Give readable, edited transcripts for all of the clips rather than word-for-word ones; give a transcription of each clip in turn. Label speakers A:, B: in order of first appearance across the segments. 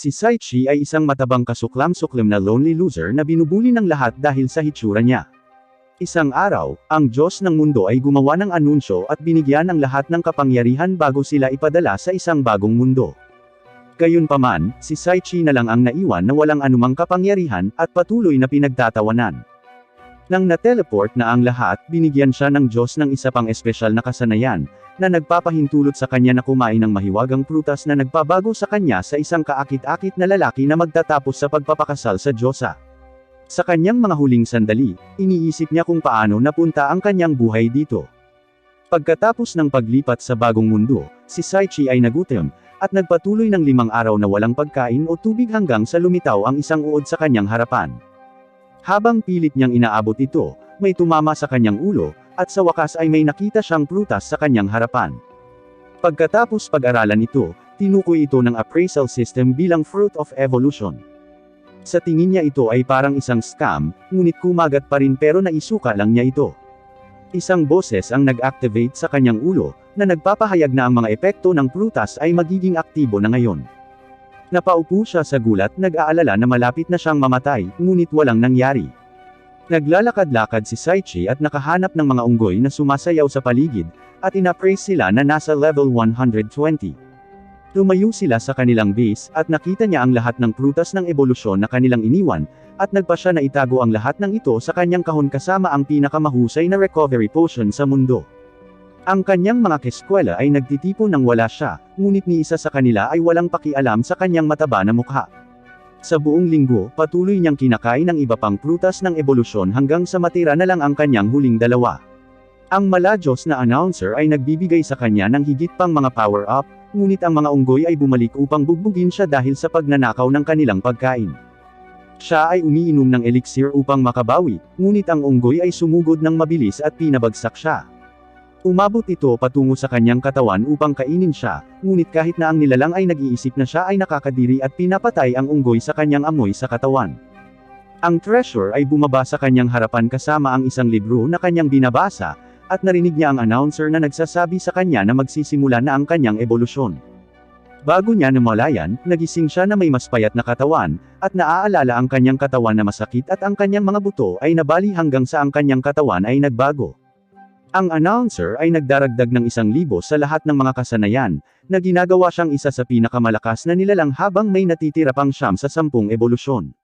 A: Si Saichi ay isang matabang kasuklam-suklim na lonely loser na binubuli ng lahat dahil sa hitsura niya. Isang araw, ang Diyos ng mundo ay gumawa ng anunsyo at binigyan ng lahat ng kapangyarihan bago sila ipadala sa isang bagong mundo. Gayunpaman, si Saichi na lang ang naiwan na walang anumang kapangyarihan, at patuloy na pinagtatawanan. Nang na-teleport na ang lahat, binigyan siya ng Diyos ng isa pang espesyal na kasanayan, na nagpapahintulot sa kanya na kumain ng mahiwagang prutas na nagpabago sa kanya sa isang kaakit-akit na lalaki na magtatapos sa pagpapakasal sa Diyosa. Sa kanyang mga huling sandali, iniisip niya kung paano napunta ang kanyang buhay dito. Pagkatapos ng paglipat sa bagong mundo, si Saichi ay nagutom, at nagpatuloy ng 5 araw na walang pagkain o tubig hanggang sa lumitaw ang isang uod sa kanyang harapan. Habang pilit niyang inaabot ito, may tumama sa kanyang ulo, at sa wakas ay may nakita siyang prutas sa kanyang harapan. Pagkatapos pag-aralan ito, tinukoy ito ng appraisal system bilang fruit of evolution. Sa tingin niya ito ay parang isang scam, ngunit kumagat pa rin pero naisuka lang niya ito. Isang boses ang nag-activate sa kanyang ulo, na nagpapahayag na ang mga epekto ng prutas ay magiging aktibo na ngayon. Napaupo siya sa gulat, nag-aalala na malapit na siyang mamatay, ngunit walang nangyari. Naglalakad-lakad si Saichi at nakahanap ng mga unggoy na sumasayaw sa paligid, at inapraise sila na nasa level 120. Lumayo sila sa kanilang base, at nakita niya ang lahat ng prutas ng ebolusyon na kanilang iniwan, at nagpa siya na itago ang lahat ng ito sa kanyang kahon kasama ang pinakamahusay na recovery potion sa mundo. Ang kanyang mga keskwela ay nagtitipon nang wala siya, ngunit ni isa sa kanila ay walang pakialam sa kanyang mataba na mukha. Sa buong linggo, patuloy niyang kinakain ng iba pang prutas ng ebolusyon hanggang sa matira na lang ang kanyang huling 2. Ang maladyos na announcer ay nagbibigay sa kanya ng higit pang mga power-up, ngunit ang mga unggoy ay bumalik upang bugbugin siya dahil sa pagnanakaw ng kanilang pagkain. Siya ay umiinom ng elixir upang makabawi, ngunit ang unggoy ay sumugod ng mabilis at pinabagsak siya. Umabot ito patungo sa kanyang katawan upang kainin siya, ngunit kahit na ang nilalang ay nag-iisip na siya ay nakakadiri at pinapatay ang unggoy sa kanyang amoy sa katawan. Ang treasure ay bumaba sa kanyang harapan kasama ang isang libro na kanyang binabasa, at narinig niya ang announcer na nagsasabi sa kanya na magsisimula na ang kanyang ebolusyon. Bago niya namalayan, nagising siya na may mas payat na katawan, at naaalala ang kanyang katawan na masakit at ang kanyang mga buto ay nabali hanggang sa ang kanyang katawan ay nagbago. Ang announcer ay nagdaragdag ng 1,000 sa lahat ng mga kasanayan, na ginagawa siyang isa sa pinakamalakas na nilalang habang may natitira pang 9 sa 10 ebolusyon.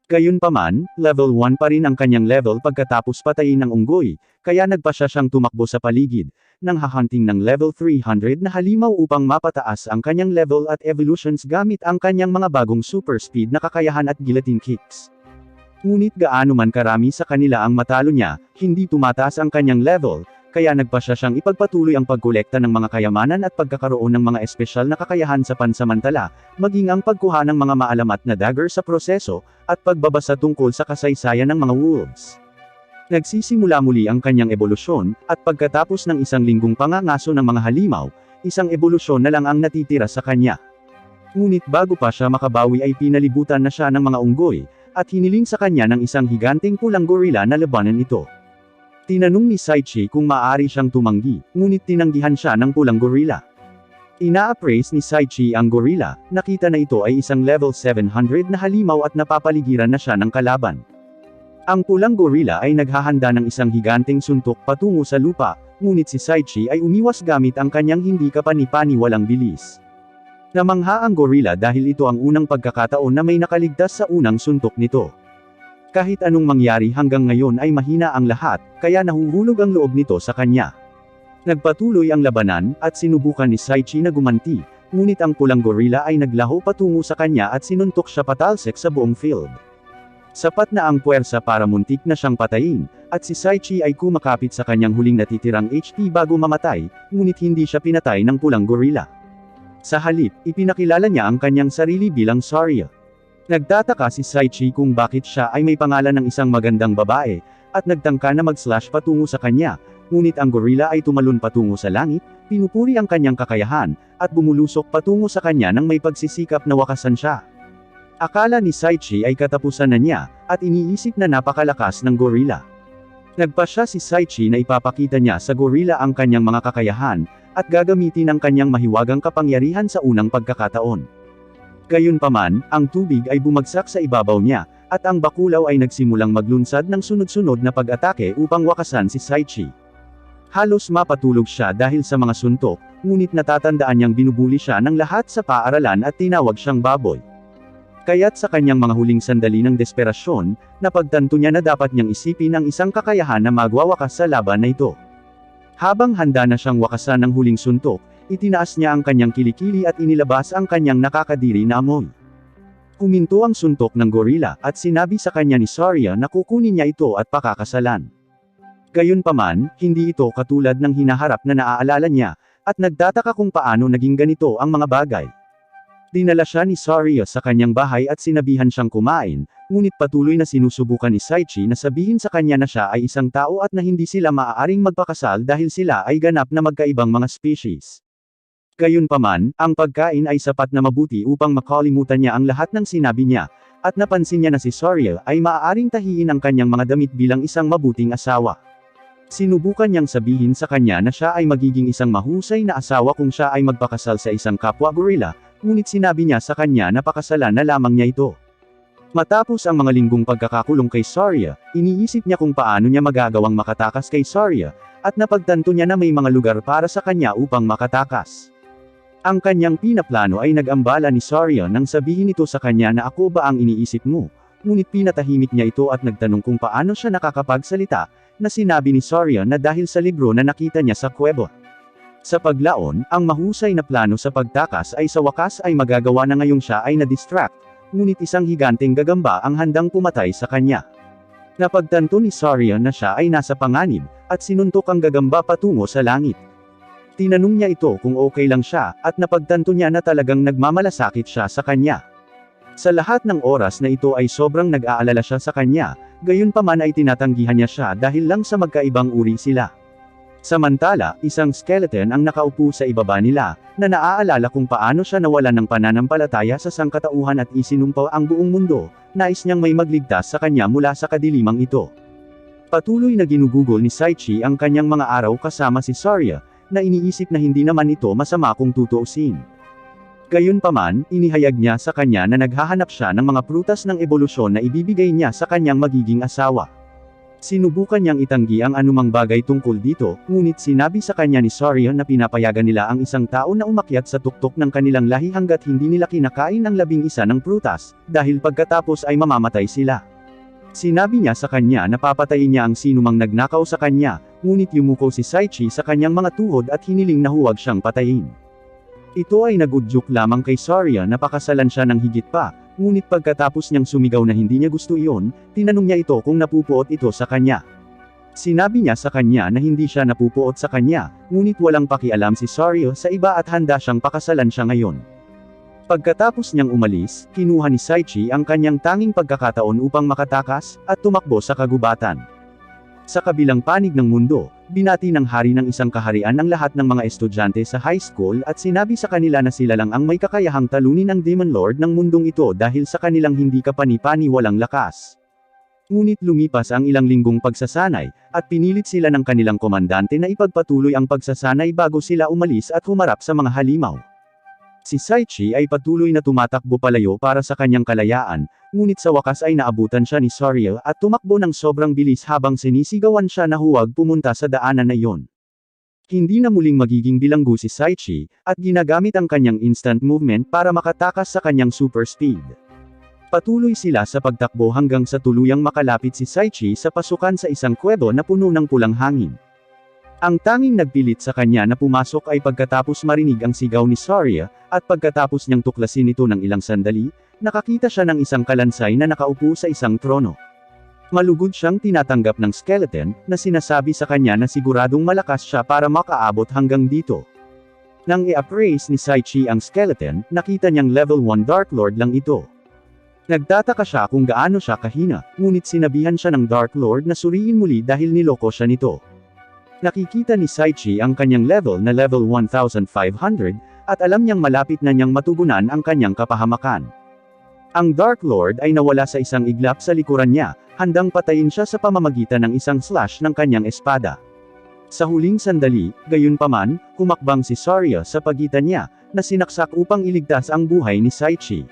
A: Gayunpaman, level 1 pa rin ang kanyang level pagkatapos patayin ng unggoy, kaya nagpa siyang tumakbo sa paligid, nang hahunting ng level 300 na halimaw upang mapataas ang kanyang level at evolutions gamit ang kanyang mga bagong super speed na kakayahan at guillotine kicks. Ngunit gaano man karami sa kanila ang matalo niya, hindi tumataas ang kanyang level, kaya nagpa siyang ipagpatuloy ang pagkolekta ng mga kayamanan at pagkakaroon ng mga espesyal na kakayahan sa pansamantala, maging ang pagkuha ng mga maalamat na dagger sa proseso, at pagbabasa tungkol sa kasaysayan ng mga wolves. Nagsisimula muli ang kanyang ebolusyon, at pagkatapos ng 1 linggong pangangaso ng mga halimaw, isang ebolusyon na lang ang natitira sa kanya. Ngunit bago pa siya makabawi ay pinalibutan na siya ng mga unggoy, at hiniling sa kanya ng isang higanteng pulang gorilla na labanan ito. Tinanong ni Saichi kung maaari siyang tumanggi, ngunit tinanggihan siya ng pulang gorilla. Ina-appraise ni Saichi ang gorilla, nakita na ito ay isang level 700 na halimaw at napapaligiran na siya ng kalaban. Ang pulang gorilla ay naghahanda ng isang higanteng suntok patungo sa lupa, ngunit si Saichi ay umiwas gamit ang kanyang hindi kapani-paniwalang bilis. Namangha ang gorilla dahil ito ang unang pagkakataon na may nakaligtas sa unang suntok nito. Kahit anong mangyari hanggang ngayon ay mahina ang lahat, kaya nahuhulog ang loob nito sa kanya. Nagpatuloy ang labanan, at sinubukan ni Saichi na gumanti, ngunit ang pulang gorilla ay naglaho patungo sa kanya at sinuntok siya patalsik sa buong field. Sapat na ang puwersa para muntik na siyang patayin, at si Saichi ay kumakapit sa kanyang huling natitirang HP bago mamatay, ngunit hindi siya pinatay ng pulang gorilla. Sa halip, ipinakilala niya ang kanyang sarili bilang Saria. Nagtataka si Saichi kung bakit siya ay may pangalan ng isang magandang babae, at nagtangka na mag-slash patungo sa kanya, ngunit ang gorilla ay tumalon patungo sa langit, pinupuri ang kanyang kakayahan, at bumulusok patungo sa kanya nang may pagsisikap na wakasan siya. Akala ni Saichi ay katapusan na niya, at iniisip na napakalakas ng gorilla. Nagpa siya si Saichi na ipapakita niya sa gorilla ang kanyang mga kakayahan, at gagamitin ang kanyang mahiwagang kapangyarihan sa unang pagkakataon. Gayunpaman, ang tubig ay bumagsak sa ibabaw niya, at ang bakulaw ay nagsimulang maglunsad ng sunod-sunod na pag-atake upang wakasan si Saichi. Halos mapatulog siya dahil sa mga suntok, ngunit natatandaan niyang binubuli siya ng lahat sa paaralan at tinawag siyang baboy. Kaya't sa kanyang mga huling sandali ng desperasyon, napagtanto niya na dapat niyang isipin ang isang kakayahan na magwawakas sa laban na ito. Habang handa na siyang wakasan ng huling suntok, itinaas niya ang kanyang kilikili at inilabas ang kanyang nakakadiri na amoy. Huminto ang suntok ng gorilla, at sinabi sa kanya ni Saria na kukunin niya ito at pakakasalan. Gayunpaman, hindi ito katulad ng hinaharap na naaalala niya, at nagtataka kung paano naging ganito ang mga bagay. Dinala siya ni Saria sa kanyang bahay at sinabihan siyang kumain, ngunit patuloy na sinusubukan ni Saichi na sabihin sa kanya na siya ay isang tao at na hindi sila maaaring magpakasal dahil sila ay ganap na magkaibang mga species. Gayunpaman, ang pagkain ay sapat na mabuti upang makalimutan niya ang lahat ng sinabi niya, at napansin niya na si Saria ay maaaring tahiin ang kanyang mga damit bilang isang mabuting asawa. Sinubukan niyang sabihin sa kanya na siya ay magiging isang mahusay na asawa kung siya ay magpakasal sa isang kapwa gorilla, ngunit sinabi niya sa kanya na pakasalan na lamang niya ito. Matapos ang mga linggong pagkakakulong kay Saria, iniisip niya kung paano niya magagawang makatakas kay Saria, at napagtanto niya na may mga lugar para sa kanya upang makatakas. Ang kanyang pinaplano ay nag-ambala ni Saria nang sabihin ito sa kanya na ako ba ang iniisip mo, ngunit pinatahimik niya ito at nagtanong kung paano siya nakakapagsalita, na sinabi ni Saria na dahil sa libro na nakita niya sa kuweba. Sa paglaon, ang mahusay na plano sa pagtakas ay sa wakas ay magagawa na ngayong siya ay na-distract, ngunit isang higanteng gagamba ang handang pumatay sa kanya. Napagtanto ni Saria na siya ay nasa panganib, at sinuntok ang gagamba patungo sa langit. Tinanong niya ito kung okay lang siya, at napagtanto niya na talagang nagmamalasakit siya sa kanya. Sa lahat ng oras na ito ay sobrang nag-aalala siya sa kanya, gayunpaman ay tinatanggihan niya siya dahil lang sa magkaibang uri sila. Samantala, isang skeleton ang nakaupo sa ibaba nila, na naaalala kung paano siya nawalan ng pananampalataya sa sangkatauhan at isinumpal ang buong mundo, nais niyang may magligtas sa kanya mula sa kadilimang ito. Patuloy na ginugugol ni Saichi ang kanyang mga araw kasama si Saria, na iniisip na hindi naman ito masama kung tutuusin. Gayunpaman, inihayag niya sa kanya na naghahanap siya ng mga prutas ng ebolusyon na ibibigay niya sa kanyang magiging asawa. Sinubukan niyang itanggi ang anumang bagay tungkol dito, ngunit sinabi sa kanya ni Saria na pinapayagan nila ang isang tao na umakyat sa tuktok ng kanilang lahi hanggat hindi nila kinakain ang 11 ng prutas, dahil pagkatapos ay mamamatay sila. Sinabi niya sa kanya na papatayin niya ang sinumang nagnakaw sa kanya, ngunit yumuko si Saichi sa kanyang mga tuhod at hiniling na huwag siyang patayin. Ito ay nagudyok lamang kay Saria na pakasalan siya ng higit pa, ngunit pagkatapos niyang sumigaw na hindi niya gusto iyon, tinanong niya ito kung napupuot ito sa kanya. Sinabi niya sa kanya na hindi siya napupuot sa kanya, ngunit walang pakialam si Saria sa iba at handa siyang pakasalan siya ngayon. Pagkatapos niyang umalis, kinuha ni Saichi ang kanyang tanging pagkakataon upang makatakas, at tumakbo sa kagubatan. Sa kabilang panig ng mundo, binati ng hari ng isang kaharian ang lahat ng mga estudyante sa high school at sinabi sa kanila na sila lang ang may kakayahang talunin ang Demon Lord ng mundong ito dahil sa kanilang hindi kapani-pani walang lakas. Ngunit lumipas ang ilang linggong pagsasanay, at pinilit sila ng kanilang komandante na ipagpatuloy ang pagsasanay bago sila umalis at humarap sa mga halimaw. Si Saichi ay patuloy na tumatakbo palayo para sa kanyang kalayaan, ngunit sa wakas ay naabutan siya ni Saria at tumakbo ng sobrang bilis habang sinisigawan siya na huwag pumunta sa daanan na iyon. Hindi na muling magiging bilanggo si Saichi, at ginagamit ang kanyang instant movement para makatakas sa kanyang super speed. Patuloy sila sa pagtakbo hanggang sa tuluyang makalapit si Saichi sa pasukan sa isang kuwebo na puno ng pulang hangin. Ang tanging nagpilit sa kanya na pumasok ay pagkatapos marinig ang sigaw ni Saria, at pagkatapos niyang tuklasin ito ng ilang sandali, nakakita siya ng isang kalansay na nakaupo sa isang trono. Malugod siyang tinatanggap ng skeleton, na sinasabi sa kanya na siguradong malakas siya para makaabot hanggang dito. Nang i-appraise ni Saichi ang skeleton, nakita niyang level 1 Dark Lord lang ito. Nagtataka siya kung gaano siya kahina, ngunit sinabihan siya ng Dark Lord na suriin muli dahil niloko siya nito. Nakikita ni Saichi ang kanyang level na level 1,500, at alam niyang malapit na niyang matugunan ang kanyang kapahamakan. Ang Dark Lord ay nawala sa isang iglap sa likuran niya, handang patayin siya sa pamamagitan ng isang slash ng kanyang espada. Sa huling sandali, gayunpaman, humakbang si Saria sa pagitan niya, na sinaksak upang iligtas ang buhay ni Saichi.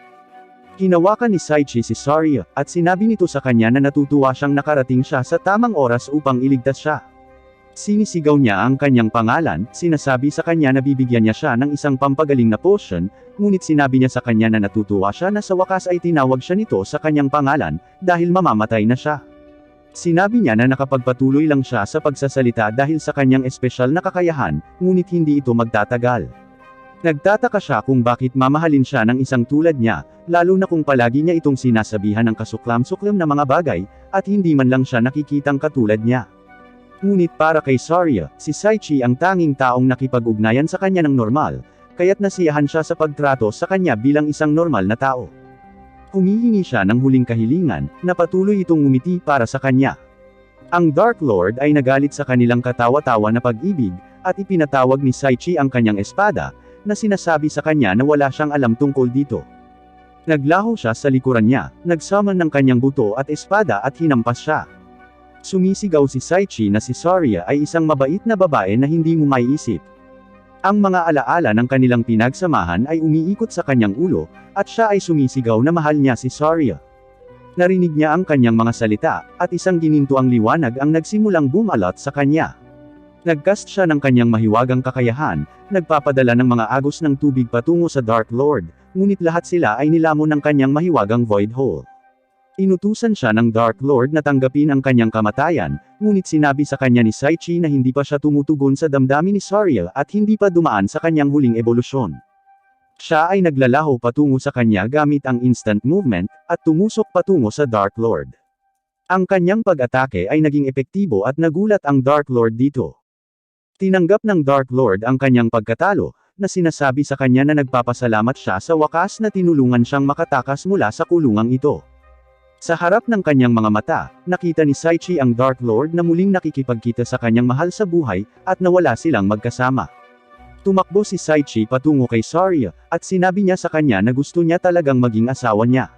A: Hinawakan ni Saichi si Saria, at sinabi nito sa kanya na natutuwa siyang nakarating siya sa tamang oras upang iligtas siya. Sinisigaw niya ang kanyang pangalan, sinasabi sa kanya na bibigyan niya siya ng isang pampagaling na potion, ngunit sinabi niya sa kanya na natutuwa siya na sa wakas ay tinawag siya nito sa kanyang pangalan, dahil mamamatay na siya. Sinabi niya na nakapagpatuloy lang siya sa pagsasalita dahil sa kanyang espesyal na kakayahan, ngunit hindi ito magtatagal. Nagtataka siya kung bakit mamahalin siya ng isang tulad niya, lalo na kung palagi niya itong sinasabihan ng kasuklam-suklam na mga bagay, at hindi man lang siya nakikitang katulad niya. Ngunit para kay Saria, si Saichi ang tanging taong nakipag-ugnayan sa kanya ng normal, kaya't nasiyahan siya sa pagtrato sa kanya bilang isang normal na tao. Humihingi siya ng huling kahilingan, na patuloy itong ngumiti para sa kanya. Ang Dark Lord ay nagalit sa kanilang katawa-tawa na pag-ibig, at ipinatawag ni Saichi ang kanyang espada, na sinasabi sa kanya na wala siyang alam tungkol dito. Naglaho siya sa likuran niya, nagsummon ng kanyang buto at espada at hinampas siya. Sumisigaw si Saichi na si Saria ay isang mabait na babae na hindi mo maiisip. Ang mga alaala ng kanilang pinagsamahan ay umiikot sa kanyang ulo, at siya ay sumisigaw na mahal niya si Saria. Narinig niya ang kanyang mga salita, at isang ginintuang liwanag ang nagsimulang bumalot sa kanya. Nagcast siya ng kanyang mahiwagang kakayahan, nagpapadala ng mga agos ng tubig patungo sa Dark Lord, ngunit lahat sila ay nilamon ng kanyang mahiwagang void hole. Inutusan siya ng Dark Lord na tanggapin ang kanyang kamatayan, ngunit sinabi sa kanya ni Saichi na hindi pa siya tumutugon sa damdamin ni Saria at hindi pa dumaan sa kanyang huling ebolusyon. Siya ay naglalaho patungo sa kanya gamit ang instant movement, at tumusok patungo sa Dark Lord. Ang kanyang pag-atake ay naging epektibo at nagulat ang Dark Lord dito. Tinanggap ng Dark Lord ang kanyang pagkatalo, na sinasabi sa kanya na nagpapasalamat siya sa wakas na tinulungan siyang makatakas mula sa kulungang ito. Sa harap ng kanyang mga mata, nakita ni Saichi ang Dark Lord na muling nakikipagkita sa kanyang mahal sa buhay, at nawala silang magkasama. Tumakbo si Saichi patungo kay Saria, at sinabi niya sa kanya na gusto niya talagang maging asawa niya.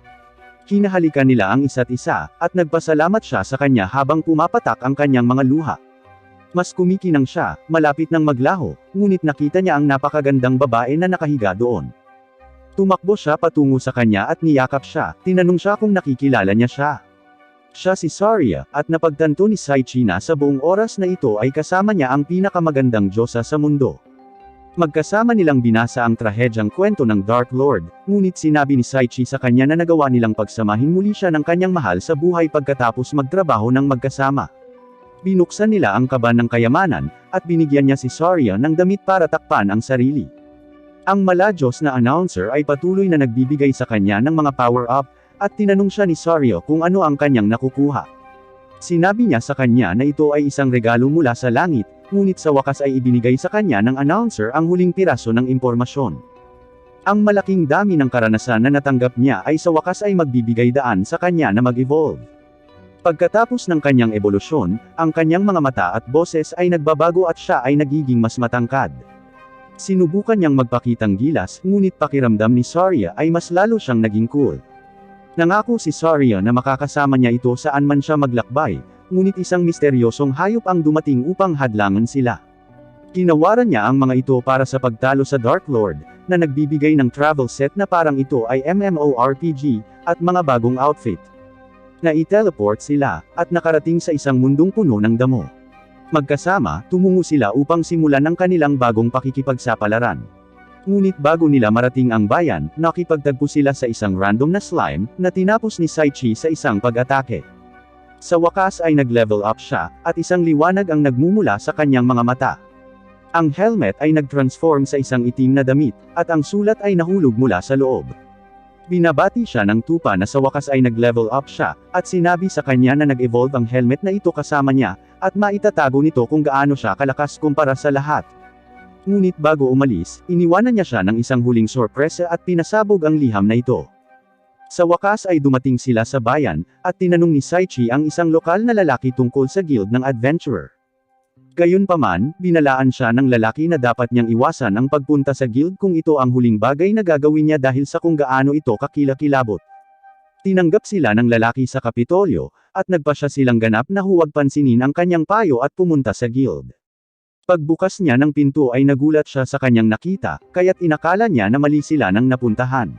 A: Hinahalikan nila ang isa't isa, at nagpasalamat siya sa kanya habang pumapatak ang kanyang mga luha. Mas kumikinang siya, malapit nang maglaho, ngunit nakita niya ang napakagandang babae na nakahiga doon. Tumakbo siya patungo sa kanya at niyakap siya, tinanong siya kung nakikilala niya siya. Siya si Saria, at napagtanto ni Saichi na sa buong oras na ito ay kasama niya ang pinakamagandang diyosa sa mundo. Magkasama nilang binasa ang trahedyang kwento ng Dark Lord, ngunit sinabi ni Saichi sa kanya na nagawa nilang pagsamahin muli siya ng kanyang mahal sa buhay pagkatapos magtrabaho ng magkasama. Binuksan nila ang kaban ng kayamanan, at binigyan niya si Saria ng damit para takpan ang sarili. Ang maladyos na announcer ay patuloy na nagbibigay sa kanya ng mga power-up, at tinanong siya ni Saria kung ano ang kanyang nakukuha. Sinabi niya sa kanya na ito ay isang regalo mula sa langit, ngunit sa wakas ay ibinigay sa kanya ng announcer ang huling piraso ng impormasyon. Ang malaking dami ng karanasan na natanggap niya ay sa wakas ay magbibigay daan sa kanya na mag-evolve. Pagkatapos ng kanyang ebolusyon, ang kanyang mga mata at boses ay nagbabago at siya ay nagiging mas matangkad. Sinubukan niyang magpakitang gilas, ngunit pakiramdam ni Saria ay mas lalo siyang naging cool. Nangako si Saria na makakasama niya ito saan man siya maglakbay, ngunit isang misteryosong hayop ang dumating upang hadlangan sila. Tinawaran niya ang mga ito para sa pagtalo sa Dark Lord, na nagbibigay ng travel set na parang ito ay MMORPG, at mga bagong outfit. Nai-teleport sila, at nakarating sa isang mundong puno ng damo. Magkasama, tumungo sila upang simulan ang kanilang bagong pakikipagsapalaran. Ngunit bago nila marating ang bayan, nakipagtagpo sila sa isang random na slime, na tinapos ni Saichi sa isang pag-atake. Sa wakas ay nag-level up siya, at isang liwanag ang nagmumula sa kanyang mga mata. Ang helmet ay nag-transform sa isang itim na damit, at ang sulat ay nahulog mula sa loob. Binabati siya ng tupa na sa wakas ay nag-level up siya, at sinabi sa kanya na nag-evolve ang helmet na ito kasama niya, at maitatago nito kung gaano siya kalakas kumpara sa lahat. Ngunit bago umalis, iniwanan niya siya ng isang huling sorpresa at pinasabog ang liham na ito. Sa wakas ay dumating sila sa bayan, at tinanong ni Saichi ang isang lokal na lalaki tungkol sa guild ng adventurer. Gayunpaman, binalaan siya ng lalaki na dapat niyang iwasan ang pagpunta sa guild kung ito ang huling bagay na gagawin niya dahil sa kung gaano ito kakilakilabot. Tinanggap sila ng lalaki sa Kapitolyo, at nagpasya silang ganap na huwag pansinin ang kanyang payo at pumunta sa guild. Pagbukas niya ng pinto ay nagulat siya sa kanyang nakita, kaya't inakala niya na mali sila nang napuntahan.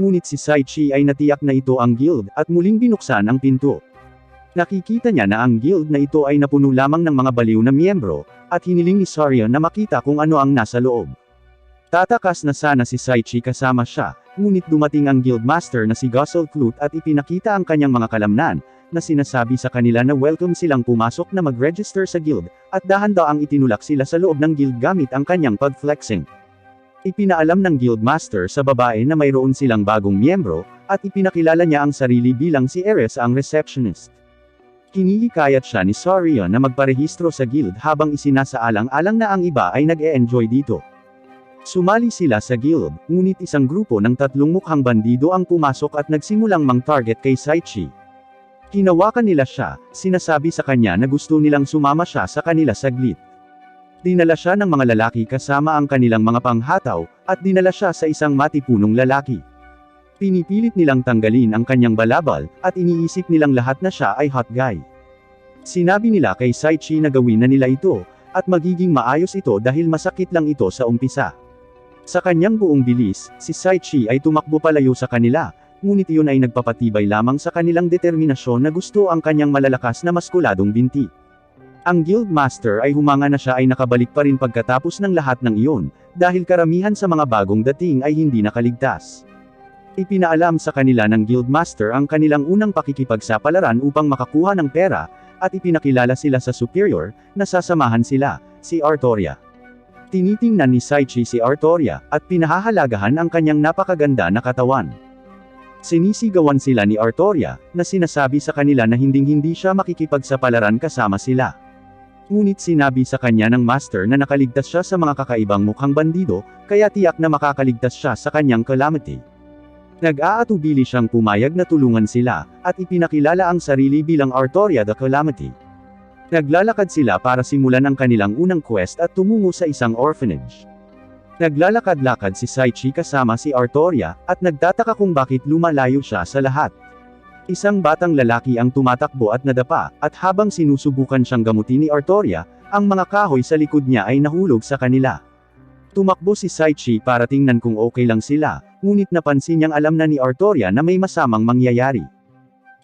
A: Ngunit si Saichi ay natiyak na ito ang guild, at muling binuksan ang pinto. Nakikita niya na ang guild na ito ay napuno lamang ng mga baliw na miyembro, at hiniling ni Saria na makita kung ano ang nasa loob. Tatakas na sana si Saichi kasama siya, ngunit dumating ang guildmaster na si Gosselclut at ipinakita ang kanyang mga kalamnan, na sinasabi sa kanila na welcome silang pumasok na mag-register sa guild, at dahan-daang itinulak sila sa loob ng guild gamit ang kanyang pag-flexing. Ipinaalam ng guildmaster sa babae na mayroon silang bagong miyembro, at ipinakilala niya ang sarili bilang si Eres ang receptionist. Hinihikayat siya ni Saria na magparehistro sa guild habang isinasaalang-alang na ang iba ay nag-e-enjoy dito. Sumali sila sa guild, ngunit isang grupo ng 3 mukhang bandido ang pumasok at nagsimulang mang-target kay Saichi. Hinawakan nila siya, sinasabi sa kanya na gusto nilang sumama siya sa kanila saglit. Dinala siya ng mga lalaki kasama ang kanilang mga panghataw, at dinala siya sa isang matipunong lalaki. Pinipilit nilang tanggalin ang kanyang balabal, at iniisip nilang lahat na siya ay hot guy. Sinabi nila kay Saichi na gawin na nila ito, at magiging maayos ito dahil masakit lang ito sa umpisa. Sa kanyang buong bilis, si Saichi ay tumakbo palayo sa kanila, ngunit iyon ay nagpapatibay lamang sa kanilang determinasyon na gusto ang kanyang malalakas na maskuladong binti. Ang guildmaster ay humanga na siya ay nakabalik pa rin pagkatapos ng lahat ng iyon, dahil karamihan sa mga bagong dating ay hindi nakaligtas. Ipinaalam sa kanila ng guildmaster ang kanilang unang pakikipagsapalaran upang makakuha ng pera, at ipinakilala sila sa superior, na sasamahan sila, si Artoria. Tinitingnan ni Saichi si Artoria, at pinahahalagahan ang kanyang napakaganda na katawan. Sinisigawan sila ni Artoria, na sinasabi sa kanila na hinding-hindi siya makikipagsapalaran kasama sila. Ngunit sinabi sa kanya ng master na nakaligtas siya sa mga kakaibang mukhang bandido, kaya tiyak na makakaligtas siya sa kanyang calamity. Nag-aatubili siyang pumayag na tulungan sila, at ipinakilala ang sarili bilang Artoria the Calamity. Naglalakad sila para simulan ang kanilang unang quest at tumungo sa isang orphanage. Naglalakad-lakad si Saichi kasama si Artoria, at nagtataka kung bakit lumalayo siya sa lahat. Isang batang lalaki ang tumatakbo at nadapa, at habang sinusubukan siyang gamutin ni Artoria, ang mga kahoy sa likod niya ay nahulog sa kanila. Tumakbo si Saichi para tingnan kung okay lang sila, ngunit napansin niyang alam na ni Artoria na may masamang mangyayari.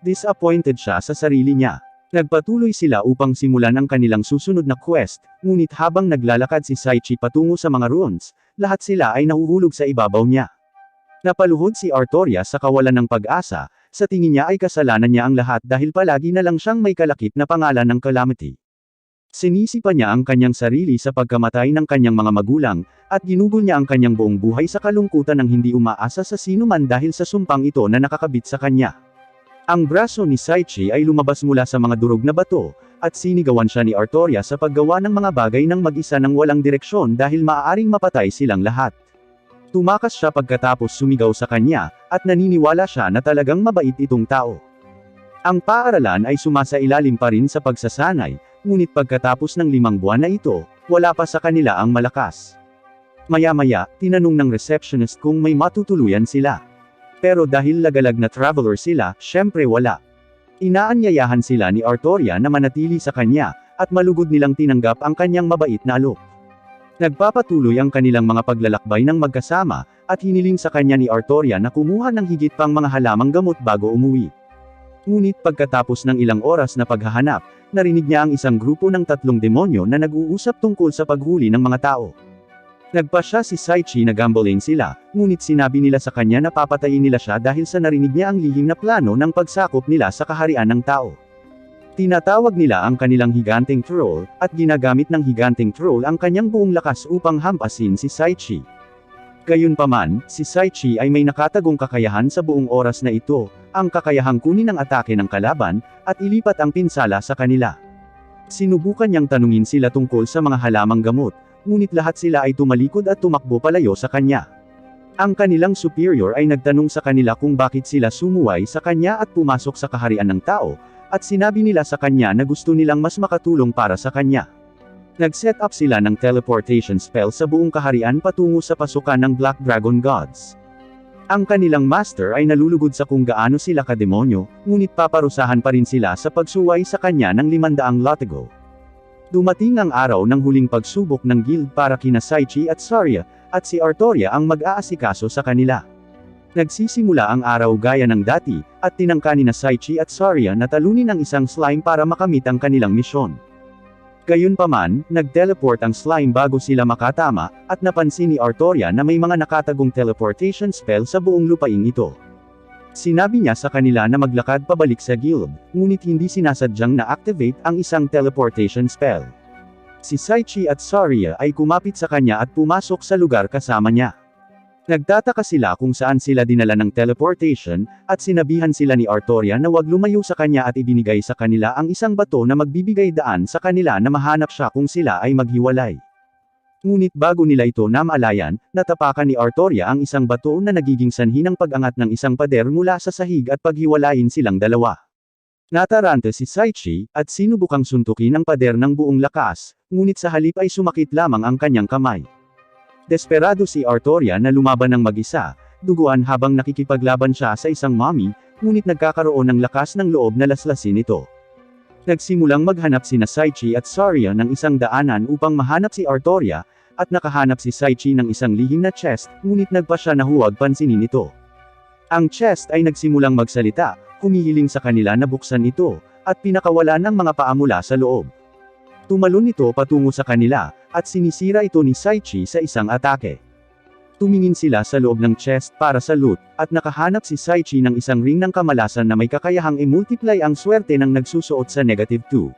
A: Disappointed siya sa sarili niya. Nagpatuloy sila upang simulan ang kanilang susunod na quest, ngunit habang naglalakad si Saichi patungo sa mga ruins, lahat sila ay nahuhulog sa ibabaw niya. Napaluhod si Artoria sa kawalan ng pag-asa, sa tingin niya ay kasalanan niya ang lahat dahil palagi na lang siyang may kalakip na pangalan ng Calamity. Sinisipa niya ang kanyang sarili sa pagkamatay ng kanyang mga magulang, at ginugol niya ang kanyang buong buhay sa kalungkutan ng hindi umaasa sa sino man dahil sa sumpang ito na nakakabit sa kanya. Ang braso ni Saichi ay lumabas mula sa mga durog na bato, at sinigawan siya ni Artoria sa paggawa ng mga bagay ng mag-isa ng walang direksyon dahil maaaring mapatay silang lahat. Tumakas siya pagkatapos sumigaw sa kanya, at naniniwala siya na talagang mabait itong tao. Ang paaralan ay sumasailalim pa rin sa pagsasanay, ngunit pagkatapos ng 5 buwan na ito, wala pa sa kanila ang malakas. Maya-maya, tinanong ng receptionist kung may matutuluyan sila. Pero dahil lagalag na traveler sila, syempre wala. Inaanyayahan sila ni Artoria na manatili sa kanya, at malugod nilang tinanggap ang kanyang mabait na alok. Nagpapatuloy ang kanilang mga paglalakbay ng magkasama, at hiniling sa kanya ni Artoria na kumuha ng higit pang mga halamang gamot bago umuwi. Ngunit pagkatapos ng ilang oras na paghahanap, narinig niya ang isang grupo ng 3 demonyo na nag-uusap tungkol sa paghuli ng mga tao. Nagpasya si Saichi na gambling sila, ngunit sinabi nila sa kanya na papatayin nila siya dahil sa narinig niya ang lihim na plano ng pagsakop nila sa kaharian ng tao. Tinatawag nila ang kanilang higanteng troll, at ginagamit ng higanteng troll ang kanyang buong lakas upang hampasin si Saichi. Gayunpaman, si Saichi ay may nakatagong kakayahan sa buong oras na ito, ang kakayahang kunin ang atake ng kalaban, at ilipat ang pinsala sa kanila. Sinubukan niyang tanungin sila tungkol sa mga halamang gamot, ngunit lahat sila ay tumalikod at tumakbo palayo sa kanya. Ang kanilang superior ay nagtanong sa kanila kung bakit sila sumuway sa kanya at pumasok sa kaharian ng tao, at sinabi nila sa kanya na gusto nilang mas makatulong para sa kanya. Nag-set up sila ng teleportation spell sa buong kaharian patungo sa pasukan ng Black Dragon Gods. Ang kanilang master ay nalulugod sa kung gaano sila kademonyo, ngunit paparusahan pa rin sila sa pagsuway sa kanya ng 500 latigo. Dumating ang araw ng huling pagsubok ng guild para kina Saichi at Saria, at si Artoria ang mag-aasikaso sa kanila. Nagsisimula ang araw gaya ng dati, at tinangka ni Saichi at Saria na talunin ang isang slime para makamit ang kanilang misyon. Gayunpaman, nag-teleport ang slime bago sila makatama, at napansin ni Artoria na may mga nakatagong teleportation spell sa buong lupaing ito. Sinabi niya sa kanila na maglakad pabalik sa guild, ngunit hindi sinasadyang na-activate ang isang teleportation spell. Si Saichi at Saria ay kumapit sa kanya at pumasok sa lugar kasama niya. Nagtataka sila kung saan sila dinala ng teleportation, at sinabihan sila ni Artoria na wag lumayo sa kanya at ibinigay sa kanila ang isang bato na magbibigay daan sa kanila na mahanap siya kung sila ay maghiwalay. Ngunit bago nila ito namalayan, natapakan ni Artoria ang isang bato na nagiging sanhi ng pag-angat ng isang pader mula sa sahig at paghiwalayin silang dalawa. Nataranta si Saichi, at sinubukang suntukin ang pader ng buong lakas, ngunit sa halip ay sumakit lamang ang kanyang kamay. Desperado si Artoria na lumaban ng mag-isa, duguan habang nakikipaglaban siya sa isang mommy, ngunit nagkakaroon ng lakas ng loob na laslasin ito. Nagsimulang maghanap sina Saichi at Saria ng isang daanan upang mahanap si Artoria, at nakahanap si Saichi ng isang lihim na chest, ngunit nagpa siya na huwag pansinin ito. Ang chest ay nagsimulang magsalita, humihiling sa kanila na buksan ito, at pinakawala ng mga paa mula sa loob. Tumalon ito patungo sa kanila, at sinisira ito ni Saichi sa isang atake. Tumingin sila sa loob ng chest para sa loot, at nakahanap si Saichi ng isang ring ng kamalasan na may kakayahang i-multiply ang swerte ng nagsusuot sa -2.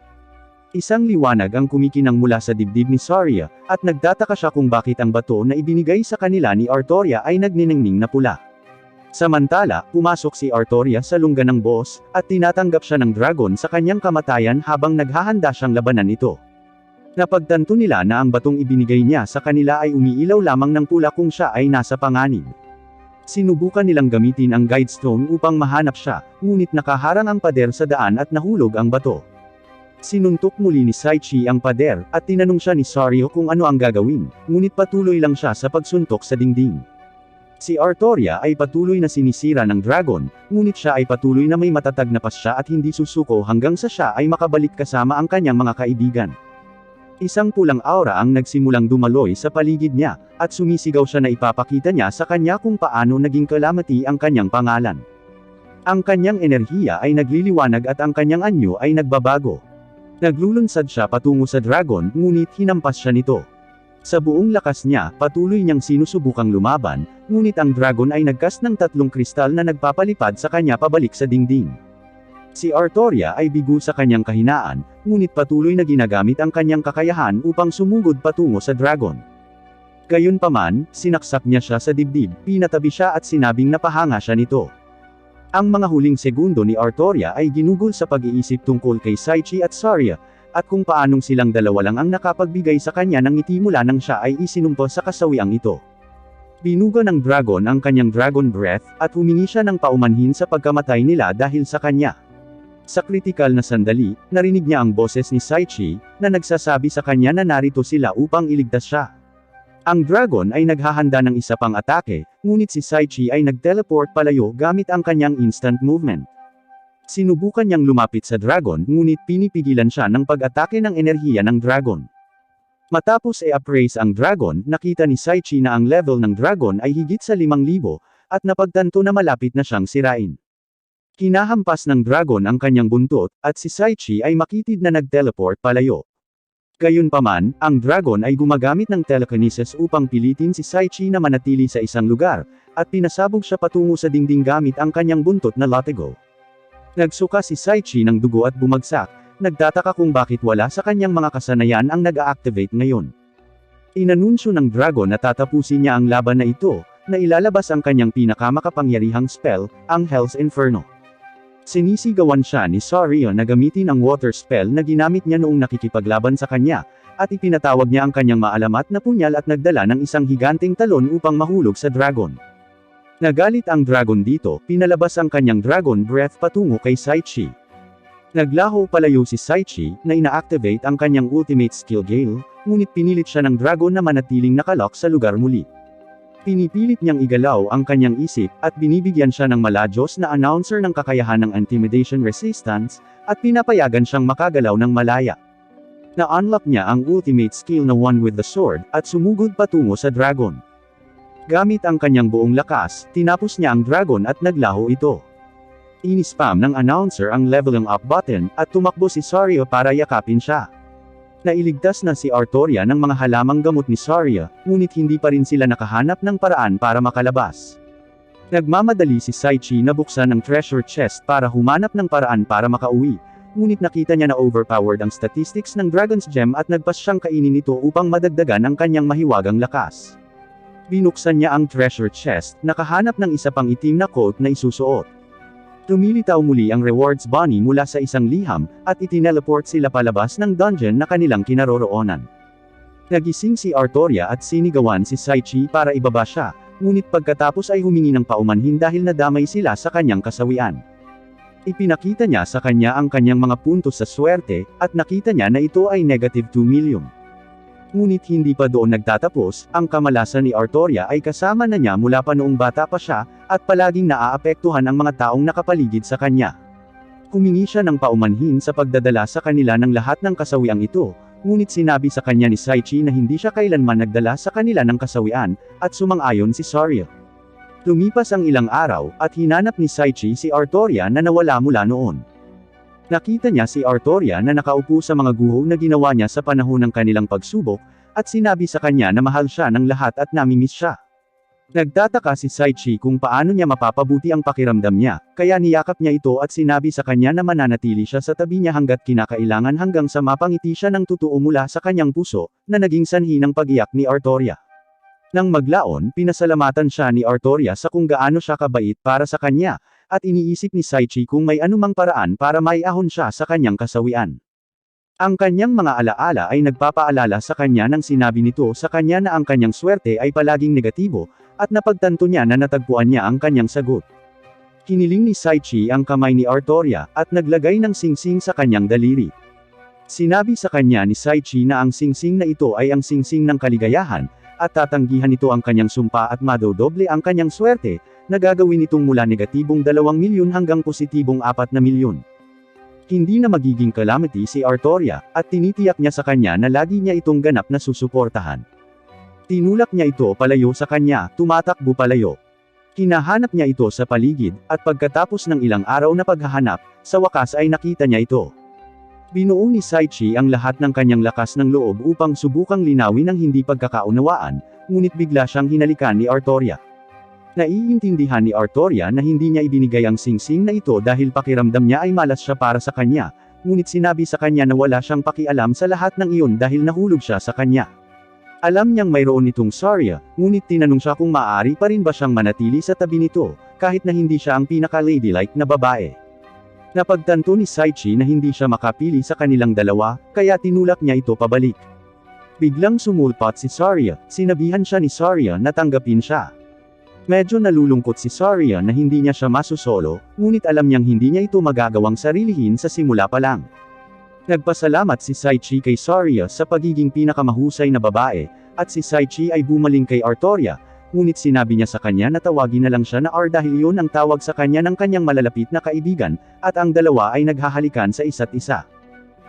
A: Isang liwanag ang kumikinang mula sa dibdib ni Saria, at nagtataka siya kung bakit ang bato na ibinigay sa kanila ni Artoria ay nagniningning na pula. Samantala, pumasok si Artoria sa lungga ng boss, at tinatanggap siya ng dragon sa kanyang kamatayan habang naghahanda siyang labanan ito. Napagtanto nila na ang batong ibinigay niya sa kanila ay umiilaw lamang ng pula kung siya ay nasa panganib. Sinubukan nilang gamitin ang guide stone upang mahanap siya, ngunit nakaharang ang pader sa daan at nahulog ang bato. Sinuntok muli ni Saichi ang pader, at tinanong siya ni Saria kung ano ang gagawin, ngunit patuloy lang siya sa pagsuntok sa dingding. Si Artoria ay patuloy na sinisira ng dragon, ngunit siya ay patuloy na may matatag na pasya at hindi susuko hanggang sa siya ay makabalik kasama ang kanyang mga kaibigan. Isang pulang aura ang nagsimulang dumaloy sa paligid niya, at sumisigaw siya na ipapakita niya sa kanya kung paano naging calamity ang kanyang pangalan. Ang kanyang enerhiya ay nagliliwanag at ang kanyang anyo ay nagbabago. Naglulunsad siya patungo sa dragon, ngunit hinampas siya nito. Sa buong lakas niya, patuloy niyang sinusubukang lumaban, ngunit ang dragon ay nagkas ng 3 kristal na nagpapalipad sa kanya pabalik sa dingding. Si Artoria ay bigo sa kanyang kahinaan, ngunit patuloy na ginagamit ang kanyang kakayahan upang sumugod patungo sa dragon. Gayunpaman, sinaksak niya siya sa dibdib, pinatabi siya at sinabing napahanga siya nito. Ang mga huling segundo ni Artoria ay ginugol sa pag-iisip tungkol kay Saichi at Saria, at kung paanong silang dalawa lang ang nakapagbigay sa kanya ng ngiti mula nang siya ay isinumpa sa kasawiang ito. Binuga ng dragon ang kanyang dragon breath, at humingi siya ng paumanhin sa pagkamatay nila dahil sa kanya. Sa kritikal na sandali, narinig niya ang boses ni Saichi, na nagsasabi sa kanya na narito sila upang iligtas siya. Ang dragon ay naghahanda ng isa pang atake, ngunit si Saichi ay nag-teleport palayo gamit ang kanyang instant movement. Sinubukan niyang lumapit sa dragon, ngunit pinipigilan siya ng pag-atake ng enerhiya ng dragon. Matapos i-appraise ang dragon, nakita ni Saichi na ang level ng dragon ay higit sa 5,000, at napagtanto na malapit na siyang sirain. Kinahampas ng dragon ang kanyang buntot, at si Saichi ay makitid na nag-teleport palayo. Gayunpaman, ang dragon ay gumagamit ng telekinesis upang pilitin si Saichi na manatili sa isang lugar, at pinasabog siya patungo sa dingding gamit ang kanyang buntot na latigo. Nagsuka si Saichi ng dugo at bumagsak, nagtataka kung bakit wala sa kanyang mga kasanayan ang nag-a-activate ngayon. Inanunsyo ng dragon na tatapusin niya ang laban na ito, na ilalabas ang kanyang pinakamakapangyarihang spell, ang Hell's Inferno. Sinisigawan siya ni Saria na gamitin ang water spell na ginamit niya noong nakikipaglaban sa kanya, at ipinatawag niya ang kanyang maalamat na punyal at nagdala ng isang higanteng talon upang mahulog sa dragon. Nagalit ang dragon dito, pinalabas ang kanyang dragon breath patungo kay Saichi. Naglaho palayo si Saichi, na ina-activate ang kanyang ultimate skill Gale, ngunit pinilit siya ng dragon na manatiling nakalock sa lugar muli. Pinipilit niyang igalaw ang kanyang isip, at binibigyan siya ng maladyos na announcer ng kakayahan ng intimidation resistance, at pinapayagan siyang makagalaw ng malaya. Na-unlock niya ang ultimate skill na One with the Sword, at sumugod patungo sa dragon. Gamit ang kanyang buong lakas, tinapos niya ang dragon at naglaho ito. Inispam ng announcer ang leveling up button, at tumakbo si Saria para yakapin siya. Nailigtas na si Artoria ng mga halamang gamot ni Saria, ngunit hindi pa rin sila nakahanap ng paraan para makalabas. Nagmamadali si Saichi na buksan ang treasure chest para humanap ng paraan para makauwi, ngunit nakita niya na overpowered ang statistics ng Dragon's Gem at nagpas siyang kainin ito upang madagdagan ang kanyang mahiwagang lakas. Binuksan niya ang treasure chest, nakahanap ng isa pang itim na coat na isusuot. Lumilitaw muli ang rewards bunny mula sa isang liham, at itineleport sila palabas ng dungeon na kanilang kinaroroonan. Nagising si Artoria at sinigawan si Saichi para ibaba siya, ngunit pagkatapos ay humingi ng paumanhin dahil nadamay sila sa kanyang kasawian. Ipinakita niya sa kanya ang kanyang mga puntos sa swerte, at nakita niya na ito ay negative 2 million. Ngunit hindi pa doon nagtatapos, ang kamalasan ni Artoria ay kasama na niya mula pa noong bata pa siya, at palaging naaapektuhan ang mga taong nakapaligid sa kanya. Humingi siya ng paumanhin sa pagdadala sa kanila ng lahat ng kasawiang ito, ngunit sinabi sa kanya ni Saichi na hindi siya kailanman nagdala sa kanila ng kasawian, at sumang-ayon si Saria. Lumipas ang ilang araw, at hinanap ni Saichi si Artoria na nawala mula noon. Nakita niya si Artoria na nakaupo sa mga guho na ginawa niya sa panahon ng kanilang pagsubok, at sinabi sa kanya na mahal siya ng lahat at namimiss siya. Nagtataka si Saichi kung paano niya mapapabuti ang pakiramdam niya, kaya niyakap niya ito at sinabi sa kanya na mananatili siya sa tabi niya hanggat kinakailangan hanggang sa mapangiti siya ng totoo mula sa kanyang puso, na naging sanhi ng pag-iyak ni Artoria. Nang maglaon, pinasalamatan siya ni Artoria sa kung gaano siya kabait para sa kanya, at iniisip ni Saichi kung may anumang paraan para maiahon siya sa kanyang kasawian. Ang kanyang mga alaala ay nagpapaalala sa kanya nang sinabi nito sa kanya na ang kanyang swerte ay palaging negatibo, at napagtanto niya na natagpuan niya ang kanyang sagot. Hiniling ni Saichi ang kamay ni Artoria, at naglagay ng singsing sa kanyang daliri. Sinabi sa kanya ni Saichi na ang singsing na ito ay ang singsing ng kaligayahan, at tatanggihan ito ang kanyang sumpa at madodoble ang kanyang swerte, na gagawin itong mula negatibong 2 milyon hanggang positibong 4 na milyon. Hindi na magiging calamity si Artoria, at tinitiyak niya sa kanya na lagi niya itong ganap na susuportahan. Tinulak niya ito palayo sa kanya, tumatakbo palayo. Hinahanap niya ito sa paligid, at pagkatapos ng ilang araw na paghahanap, sa wakas ay nakita niya ito. Binuo ni Saichi ang lahat ng kanyang lakas ng loob upang subukang linawin ang hindi pagkakaunawaan, ngunit bigla siyang hinalikan ni Artoria. Naiintindihan ni Artoria na hindi niya ibinigay ang singsing na ito dahil pakiramdam niya ay malas siya para sa kanya, ngunit sinabi sa kanya na wala siyang pakialam sa lahat ng iyon dahil nahulog siya sa kanya. Alam niyang mayroon itong Saria, ngunit tinanong siya kung maaari pa rin ba siyang manatili sa tabi nito, kahit na hindi siya ang pinaka-ladylike na babae. Napagtanto ni Saichi na hindi siya makapili sa kanilang dalawa, kaya tinulak niya ito pabalik. Biglang sumulpot si Saria, sinabihan siya ni Saria na tanggapin siya. Medyo nalulungkot si Saria na hindi niya siya masusolo, ngunit alam niyang hindi niya ito magagawang sarilihin sa simula pa lang. Nagpasalamat si Saichi kay Saria sa pagiging pinakamahusay na babae, at si Saichi ay bumaling kay Artoria, ngunit sinabi niya sa kanya na tawagin na lang siya na R dahil iyon ang tawag sa kanya ng kanyang malalapit na kaibigan, at ang dalawa ay naghahalikan sa isa't isa.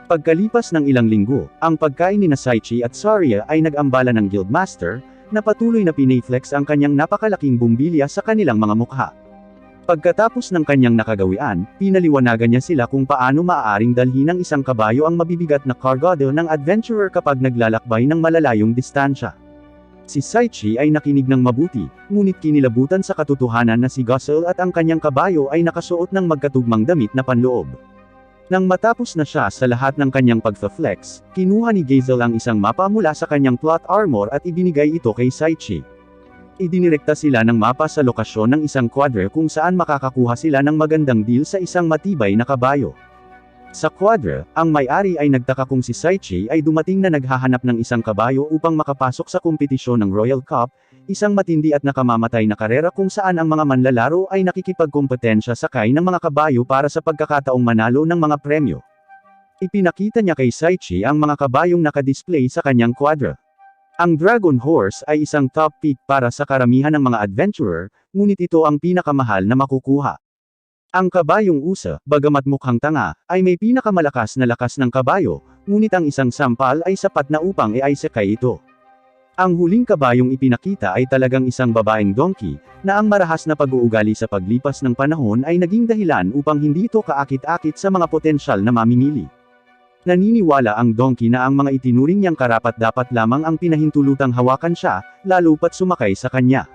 A: Pagkalipas ng ilang linggo, ang pagkain ni Saichi at Saria ay nag-ambala ng Guildmaster, na patuloy na pinayflex ang kanyang napakalaking bumbilya sa kanilang mga mukha. Pagkatapos ng kanyang nakagawian, pinaliwanagan niya sila kung paano maaaring dalhin ng isang kabayo ang mabibigat na cargado ng adventurer kapag naglalakbay ng malalayong distansya. Si Saichi ay nakinig ng mabuti, ngunit kinilabutan sa katotohanan na si Guzzle at ang kanyang kabayo ay nakasuot ng magkatugmang damit na panloob. Nang matapos na siya sa lahat ng kanyang pagfa-flex, kinuha ni Gazel ang isang mapa mula sa kanyang plot armor at ibinigay ito kay Saichi. Idinirekta sila ng mapa sa lokasyon ng isang quadre kung saan makakakuha sila ng magandang deal sa isang matibay na kabayo. Sa quadre, ang may-ari ay nagtaka kung si Saichi ay dumating na naghahanap ng isang kabayo upang makapasok sa kompetisyon ng Royal Cup, isang matindi at nakamamatay na karera kung saan ang mga manlalaro ay nakikipagkompetensya sakay ng mga kabayo para sa pagkakataong manalo ng mga premyo. Ipinakita niya kay Saichi ang mga kabayong nakadisplay sa kanyang quadre. Ang Dragon Horse ay isang top pick para sa karamihan ng mga adventurer, ngunit ito ang pinakamahal na makukuha. Ang kabayong usa, bagamat mukhang tanga, ay may pinakamalakas na lakas ng kabayo, ngunit ang isang sampal ay sapat na upang i-isekay ito. Ang huling kabayong ipinakita ay talagang isang babaeng donkey, na ang marahas na pag-uugali sa paglipas ng panahon ay naging dahilan upang hindi ito kaakit-akit sa mga potensyal na mamimili. Naniniwala ang donkey na ang mga itinuring niyang karapat-dapat lamang ang pinahintulutang hawakan siya, lalo pat sumakay sa kanya.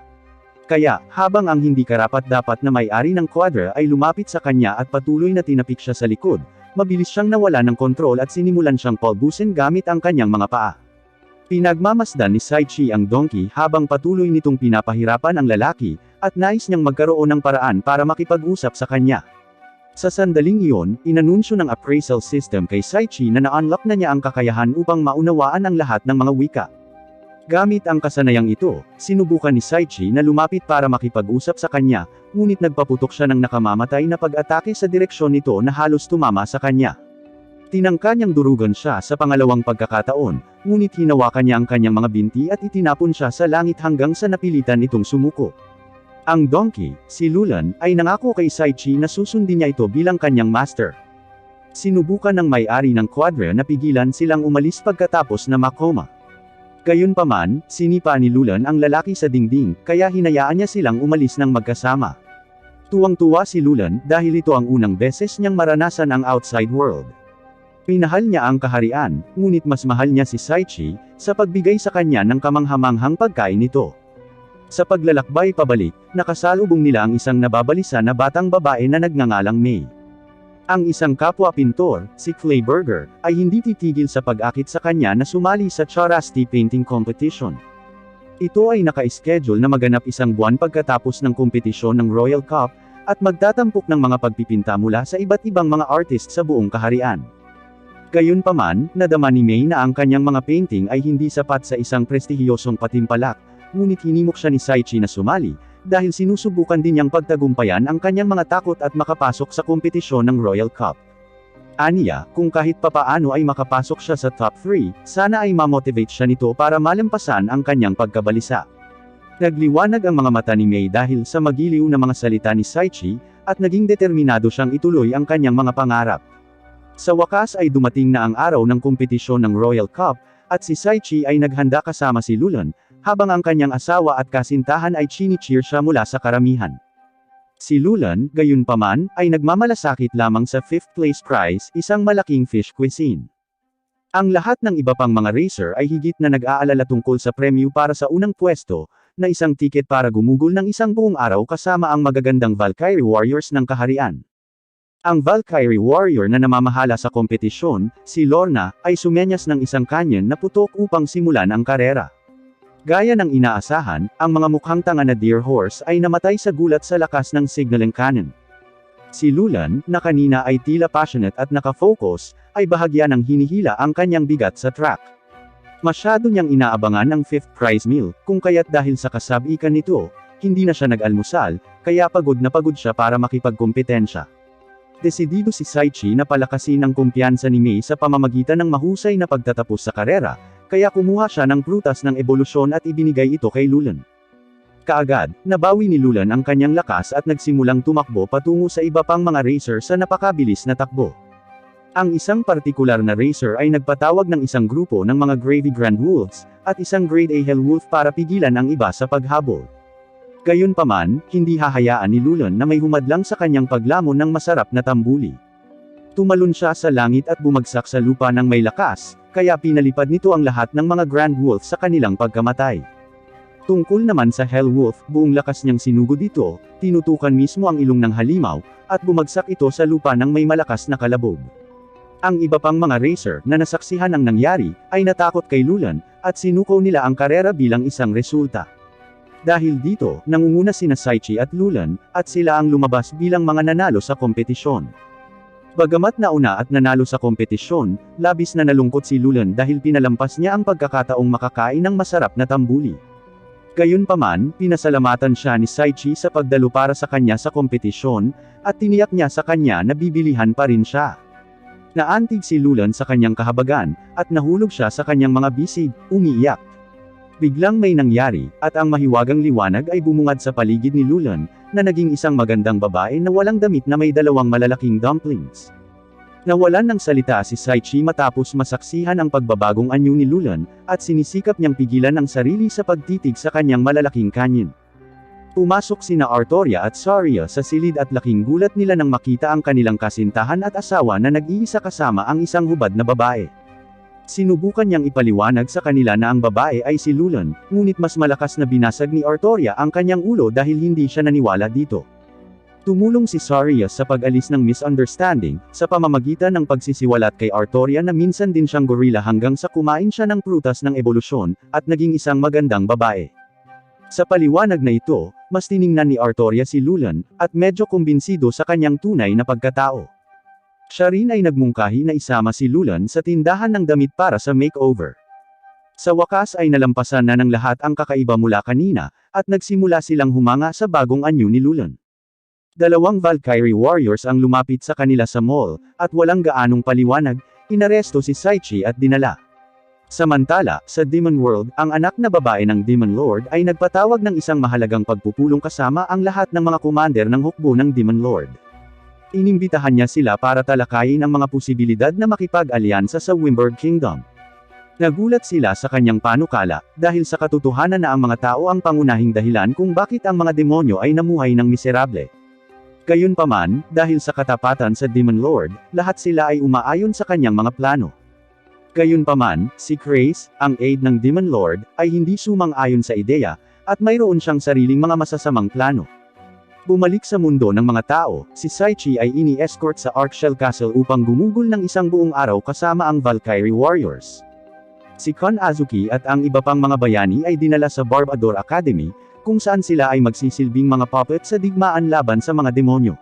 A: Kaya, habang ang hindi karapat-dapat na may-ari ng quadra ay lumapit sa kanya at patuloy na tinapik siya sa likod, mabilis siyang nawala ng kontrol at sinimulan siyang pulbusin gamit ang kanyang mga paa. Pinagmamasdan ni Saichi ang donkey habang patuloy nitong pinapahirapan ang lalaki, at nais niyang magkaroon ng paraan para makipag-usap sa kanya. Sa sandaling iyon, inanunsyo ng appraisal system kay Saichi na na-unlock na niya ang kakayahan upang maunawaan ang lahat ng mga wika. Gamit ang kasanayang ito, sinubukan ni Saichi na lumapit para makipag-usap sa kanya, ngunit nagpaputok siya ng nakamamatay na pag-atake sa direksyon nito na halos tumama sa kanya. Tinangka niyang durugan siya sa pangalawang pagkakataon, ngunit hinawakan niya ang kanyang mga binti at itinapon siya sa langit hanggang sa napilitan itong sumuko. Ang donkey, si Lulan, ay nangako kay Saichi na susundin niya ito bilang kanyang master. Sinubukan ng may-ari ng quadra na pigilan silang umalis pagkatapos na makoma. Gayunpaman, sinipa ni Lulan ang lalaki sa dingding, kaya hinayaan niya silang umalis ng magkasama. Tuwang-tuwa si Lulan dahil ito ang unang beses niyang maranasan ang outside world. Pinahal niya ang kaharian, ngunit mas mahal niya si Saichi, sa pagbigay sa kanya ng kamanghamanghang pagkain nito. Sa paglalakbay pabalik, nakasalubong nila ang isang nababalisa na batang babae na nagngangalang May. Ang isang kapwa-pintor, si Clay Berger, ay hindi titigil sa pag-akit sa kanya na sumali sa Charasti Painting Competition. Ito ay naka-schedule na maganap isang buwan pagkatapos ng kompetisyon ng Royal Cup, at magtatampok ng mga pagpipinta mula sa iba't ibang mga artist sa buong kaharian. Gayunpaman, nadama ni May na ang kanyang mga painting ay hindi sapat sa isang prestihiyosong patimpalak, ngunit hinimok siya ni Saichi na sumali, dahil sinusubukan din niyang pagtagumpayan ang kanyang mga takot at makapasok sa kompetisyon ng Royal Cup. Aniya, kung kahit papaano ay makapasok siya sa top 3, sana ay mamotivate siya nito para malampasan ang kanyang pagkabalisa. Nagliwanag ang mga mata ni May dahil sa magiliw na mga salita ni Saichi, at naging determinado siyang ituloy ang kanyang mga pangarap. Sa wakas ay dumating na ang araw ng kompetisyon ng Royal Cup, at si Saichi ay naghanda kasama si Lulan, habang ang kanyang asawa at kasintahan ay chini-cheer siya mula sa karamihan. Si Lulan, gayunpaman, ay nagmamalasakit lamang sa 5th place prize, isang malaking fish cuisine. Ang lahat ng iba pang mga racer ay higit na nag-aalala tungkol sa premyu para sa unang pwesto, na isang tiket para gumugol ng isang buong araw kasama ang magagandang Valkyrie Warriors ng kaharian. Ang Valkyrie Warrior na namamahala sa kompetisyon, si Lorna, ay sumenyas ng isang canyon na putok upang simulan ang karera. Gaya ng inaasahan, ang mga mukhang tanga na deer horse ay namatay sa gulat sa lakas ng signaling cannon. Si Lulan, na kanina ay tila passionate at nakafocus, ay bahagya ng hinihila ang kanyang bigat sa track. Masyado niyang inaabangan ang 5th prize meal, kung kaya't dahil sa kasabikan nito, hindi na siya nag-almusal, kaya pagod na pagod siya para makipagkompetensya. Desidido si Saichi na palakasin ang kumpiyansa ni May sa pamamagitan ng mahusay na pagtatapos sa karera, kaya kumuha siya ng prutas ng ebolusyon at ibinigay ito kay Lulan. Kaagad, nabawi ni Lulan ang kanyang lakas at nagsimulang tumakbo patungo sa iba pang mga racer sa napakabilis na takbo. Ang isang partikular na racer ay nagpatawag ng isang grupo ng mga Gravy Grand Wolves, at isang Grade A Hell Wolf para pigilan ang iba sa paghabol. Gayunpaman, hindi hahayaan ni Lulan na may humadlang sa kanyang paglamon ng masarap na tambuli. Tumalon siya sa langit at bumagsak sa lupa ng may lakas, kaya pinalipad nito ang lahat ng mga Grand Wolf sa kanilang pagkamatay. Tungkol naman sa Hell Wolf, buong lakas niyang sinugod ito, tinutukan mismo ang ilong ng halimaw, at bumagsak ito sa lupa ng may malakas na kalabog. Ang iba pang mga racer na nasaksihan ang nangyari, ay natakot kay Lulan, at sinuko nila ang karera bilang isang resulta. Dahil dito, nangunguna sina Saichi at Lulan, at sila ang lumabas bilang mga nanalo sa kompetisyon. Bagamat nauna at nanalo sa kompetisyon, labis na nalungkot si Lulan dahil pinalampas niya ang pagkakataong makakain ng masarap na tambuli. Gayunpaman, pinasalamatan siya ni Saichi sa pagdalo para sa kanya sa kompetisyon, at tiniyak niya sa kanya na bibilihan pa rin siya. Naantig si Lulan sa kanyang kahabagan, at nahulog siya sa kanyang mga bisig, umiiyak. Biglang may nangyari, at ang mahiwagang liwanag ay bumungad sa paligid ni Lulan, na naging isang magandang babae na walang damit na may dalawang malalaking dumplings. Nawalan ng salita si Saichi matapos masaksihan ang pagbabagong anyo ni Lulan, at sinisikap niyang pigilan ang sarili sa pagtitig sa kanyang malalaking kanyin. Pumasok sina Artoria at Saria sa silid at laking gulat nila nang makita ang kanilang kasintahan at asawa na nag-iisa kasama ang isang hubad na babae. Sinubukan niyang ipaliwanag sa kanila na ang babae ay si Lulan, ngunit mas malakas na binasag ni Artoria ang kanyang ulo dahil hindi siya naniwala dito. Tumulong si Saria sa pag-alis ng misunderstanding, sa pamamagitan ng pagsisiwalat kay Artoria na minsan din siyang gorilla hanggang sa kumain siya ng prutas ng ebolusyon, at naging isang magandang babae. Sa paliwanag na ito, mas tiningnan ni Artoria si Lulan, at medyo kumbinsido sa kanyang tunay na pagkatao. Siya rin ay nagmungkahi na isama si Lulan sa tindahan ng damit para sa makeover. Sa wakas ay nalampasan na ng lahat ang kakaiba mula kanina, at nagsimula silang humanga sa bagong anyo ni Lulan. Dalawang Valkyrie warriors ang lumapit sa kanila sa mall, at walang gaanong paliwanag, inaresto si Saichi at dinala. Samantala, sa Demon World, ang anak na babae ng Demon Lord ay nagpatawag ng isang mahalagang pagpupulong kasama ang lahat ng mga commander ng hukbo ng Demon Lord. Inimbitahan niya sila para talakayin ang mga posibilidad na makipag-alyansa sa Wimberg Kingdom. Nagulat sila sa kanyang panukala, dahil sa katotohanan na ang mga tao ang pangunahing dahilan kung bakit ang mga demonyo ay namuhay ng miserable. Gayunpaman, dahil sa katapatan sa Demon Lord, lahat sila ay umaayon sa kanyang mga plano. Gayunpaman, si Grace, ang aide ng Demon Lord, ay hindi sumang-ayon sa ideya, at mayroon siyang sariling mga masasamang plano. Bumalik sa mundo ng mga tao, si Saichi ay ini-escort sa Arkshell Castle upang gumugol ng isang buong araw kasama ang Valkyrie Warriors. Si Kon Azuki at ang iba pang mga bayani ay dinala sa Barbador Academy, kung saan sila ay magsisilbing mga puppet sa digmaan laban sa mga demonyo.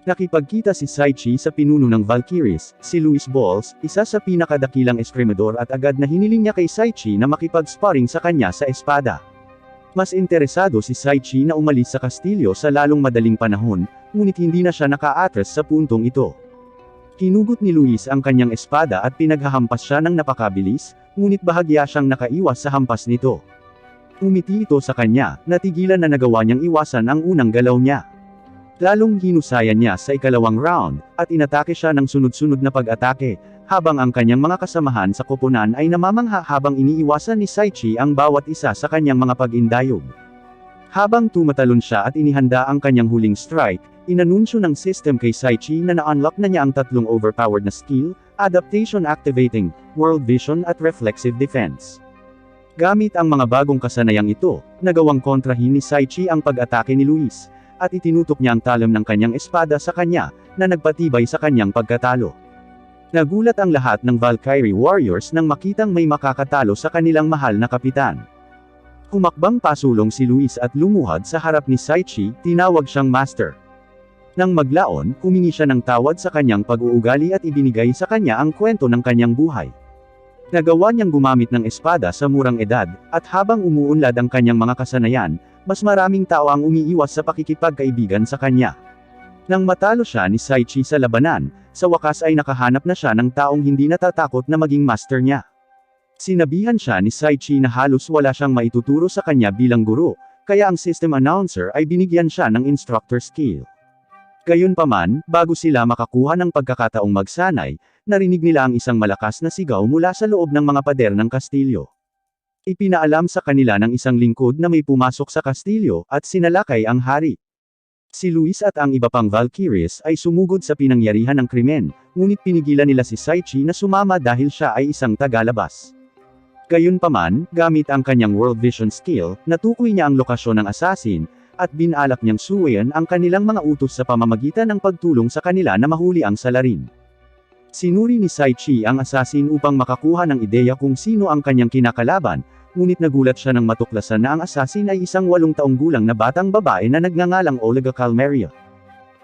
A: Nakipagkita si Saichi sa pinuno ng Valkyries, si Luis Balls, isa sa pinakadakilang eskrimador, at agad na hiniling niya kay Saichi na makipag-sparring sa kanya sa espada. Mas interesado si Saichi na umalis sa kastilyo sa lalong madaling panahon, ngunit hindi na siya naka-atras sa puntong ito. Hinugot ni Luis ang kanyang espada at pinaghahampas siya ng napakabilis, ngunit bahagya siyang nakaiwas sa hampas nito. Umiti ito sa kanya, natigilan na nagawa niyang iwasan ang unang galaw niya. Lalong hinusayan niya sa ikalawang round, at inatake siya ng sunod-sunod na pag-atake, habang ang kanyang mga kasamahan sa koponan ay namamangha habang iniiwasan ni Saichi ang bawat isa sa kanyang mga pag-indayog. Habang tumatalon siya at inihanda ang kanyang huling strike, inanunsyo ng system kay Saichi na na-unlock na niya ang tatlong overpowered na skill, Adaptation Activating, World Vision at Reflexive Defense. Gamit ang mga bagong kasanayang ito, nagawang kontrahin ni Saichi ang pag-atake ni Luis, at itinutok niya ang talim ng kanyang espada sa kanya, na nagpatibay sa kanyang pagkatalo. Nagulat ang lahat ng Valkyrie Warriors nang makitang may makakatalo sa kanilang mahal na kapitan. Humakbang pasulong si Luis at lumuhad sa harap ni Saichi, tinawag siyang Master. Nang maglaon, humingi siya ng tawad sa kanyang pag-uugali at ibinigay sa kanya ang kwento ng kanyang buhay. Nagawa niyang gumamit ng espada sa murang edad, at habang umuunlad ang kanyang mga kasanayan, mas maraming tao ang umiiwas sa pakikipagkaibigan sa kanya. Nang matalo siya ni Saichi sa labanan, sa wakas ay nakahanap na siya ng taong hindi natatakot na maging master niya. Sinabihan siya ni Saichi na halos wala siyang maituturo sa kanya bilang guro, kaya ang system announcer ay binigyan siya ng instructor skill. Gayunpaman, bago sila makakuha ng pagkakataong magsanay, narinig nila ang isang malakas na sigaw mula sa loob ng mga pader ng kastilyo. Ipinaalam sa kanila ng isang lingkod na may pumasok sa kastilyo, at sinalakay ang hari. Si Luis at ang iba pang Valkyries ay sumugod sa pinangyarihan ng krimen, ngunit pinigilan nila si Saichi na sumama dahil siya ay isang tagalabas. Gayunpaman, gamit ang kanyang World Vision skill, natukoy niya ang lokasyon ng assassin, at binalak niyang suwayan ang kanilang mga utos sa pamamagitan ng pagtulong sa kanila na mahuli ang salarin. Sinuri ni Saichi ang assassin upang makakuha ng ideya kung sino ang kanyang kinakalaban, ngunit nagulat siya nang matuklasan na ang assassin ay isang 8 taong gulang na batang babae na nagngangalang Olga Calmeria.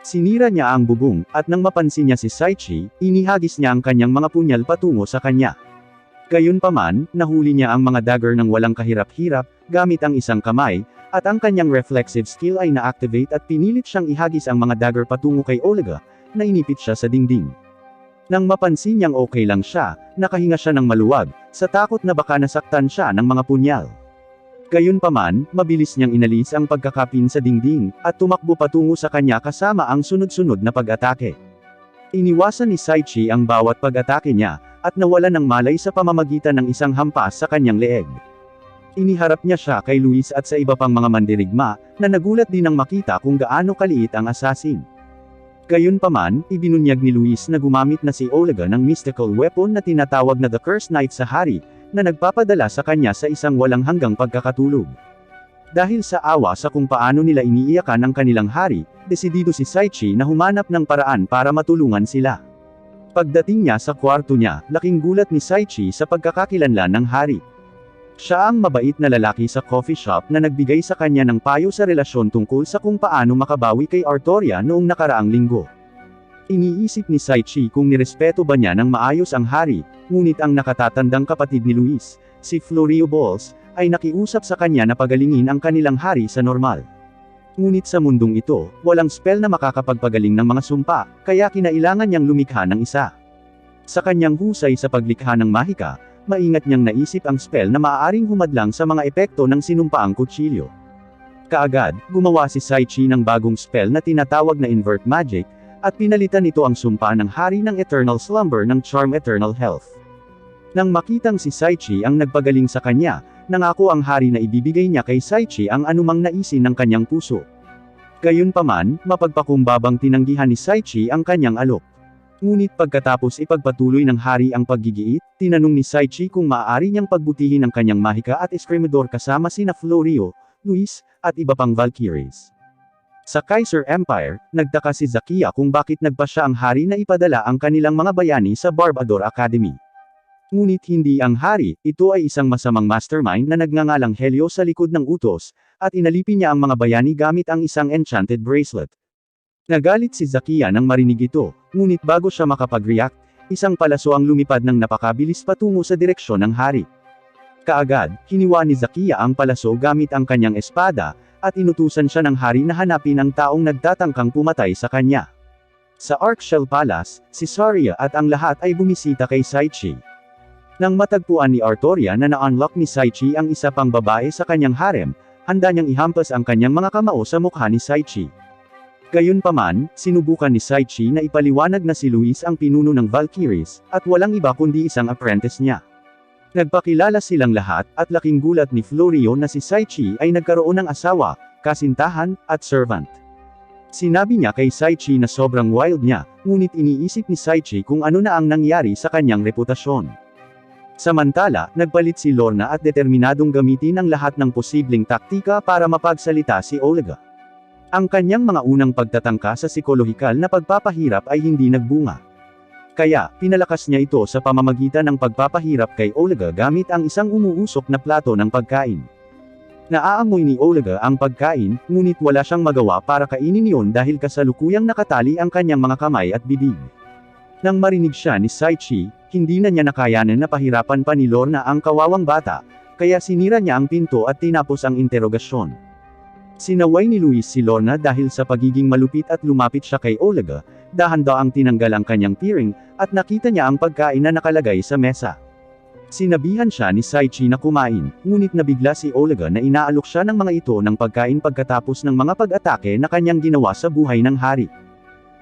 A: Sinira niya ang bubong, at nang mapansin niya si Saichi, inihagis niya ang kanyang mga punyal patungo sa kanya. Gayunpaman, nahuli niya ang mga dagger ng walang kahirap-hirap, gamit ang isang kamay, at ang kanyang reflexive skill ay na-activate at pinilit siyang ihagis ang mga dagger patungo kay Olga, na inipit siya sa dingding. Nang mapansin niyang okay lang siya, nakahinga siya ng maluwag, sa takot na baka nasaktan siya ng mga punyal. Gayunpaman, mabilis niyang inalis ang pagkakapin sa dingding, at tumakbo patungo sa kanya kasama ang sunod-sunod na pag-atake. Iniwasan ni Saichi ang bawat pag-atake niya, at nawalan ng malay sa pamamagitan ng isang hampas sa kanyang leeg. Iniharap niya siya kay Luis at sa iba pang mga mandirigma, na nagulat din nang makita kung gaano kaliit ang assassin. Gayunpaman, ibinunyag ni Luis na gumamit na si Olga ng mystical weapon na tinatawag na The Cursed Knight sa hari, na nagpapadala sa kanya sa isang walang hanggang pagkakatulog. Dahil sa awa sa kung paano nila iniiyakan ang kanilang hari, desidido si Saichi na humanap ng paraan para matulungan sila. Pagdating niya sa kwarto niya, laking gulat ni Saichi sa pagkakakilanlan ng hari. Siya ang mabait na lalaki sa coffee shop na nagbigay sa kanya ng payo sa relasyon tungkol sa kung paano makabawi kay Artoria noong nakaraang linggo. Iniisip ni Saichi kung nirespeto ba niya ng maayos ang hari, ngunit ang nakatatandang kapatid ni Luis, si Florio Balls, ay nakiusap sa kanya na pagalingin ang kanilang hari sa normal. Ngunit sa mundong ito, walang spell na makakapagpagaling ng mga sumpa, kaya kinailangan niyang lumikha ng isa. Sa kanyang husay sa paglikha ng mahika, maingat niyang naisip ang spell na maaaring humadlang sa mga epekto ng sinumpaang kutsilyo. Kaagad, gumawa si Saichi ng bagong spell na tinatawag na Invert Magic, at pinalitan ito ang sumpa ng hari ng Eternal Slumber ng Charm Eternal Health. Nang makitang si Saichi ang nagpagaling sa kanya, nangako ang hari na ibibigay niya kay Saichi ang anumang naisin ng kanyang puso. Gayunpaman, mapagpakumbabang tinanggihan ni Saichi ang kanyang alok. Ngunit pagkatapos ipagpatuloy ng hari ang paggigiit, tinanong ni Saichi kung maaari niyang pagbutihin ang kanyang mahika at eskrimador kasama sina Florio, Luis, at iba pang Valkyries. Sa Kaiser Empire, nagtaka si Zakia kung bakit nagpa siya ang hari na ipadala ang kanilang mga bayani sa Barbador Academy. Ngunit hindi ang hari, ito ay isang masamang mastermind na nagngangalang Helio sa likod ng utos, at inalipin niya ang mga bayani gamit ang isang enchanted bracelet. Nagalit si Zakia nang marinig ito, ngunit bago siya makapag-react, isang palaso ang lumipad ng napakabilis patungo sa direksyon ng hari. Kaagad, hiniwa ni Zakia ang palaso gamit ang kanyang espada, at inutusan siya ng hari na hanapin ang taong nagtatangkang pumatay sa kanya. Sa Arkshell Palace, si Saria at ang lahat ay bumisita kay Saichi. Nang matagpuan ni Artoria na na-unlock ni Saichi ang isa pang babae sa kanyang harem, handa niyang ihampas ang kanyang mga kamao sa mukha ni Saichi. Gayunpaman, sinubukan ni Saichi na ipaliwanag na si Luis ang pinuno ng Valkyries, at walang iba kundi isang apprentice niya. Nagpakilala silang lahat, at laking gulat ni Florio na si Saichi ay nagkaroon ng asawa, kasintahan, at servant. Sinabi niya kay Saichi na sobrang wild niya, ngunit iniisip ni Saichi kung ano na ang nangyari sa kanyang reputasyon. Samantala, nagpalit si Lorna at determinadong gamitin ang lahat ng posibleng taktika para mapagsalita si Olga. Ang kanyang mga unang pagtatangka sa psikolohikal na pagpapahirap ay hindi nagbunga. Kaya, pinalakas niya ito sa pamamagitan ng pagpapahirap kay Olga gamit ang isang umuusok na plato ng pagkain. Naaamoy ni Olga ang pagkain, ngunit wala siyang magawa para kainin iyon dahil kasalukuyang nakatali ang kanyang mga kamay at bibig. Nang marinig siya ni Saichi, hindi na niya nakayanan na pahirapan pa ni Lorna ang kawawang bata, kaya sinira niya ang pinto at tinapos ang interogasyon. Sinaway ni Luis si Lorna dahil sa pagiging malupit at lumapit siya kay Olga, dahan-daang tinanggal ang kanyang tearing, at nakita niya ang pagkain na nakalagay sa mesa. Sinabihan siya ni Saichi na kumain, ngunit nabigla si Olga na inaalok siya ng mga ito ng pagkain pagkatapos ng mga pag-atake na kanyang ginawa sa buhay ng hari.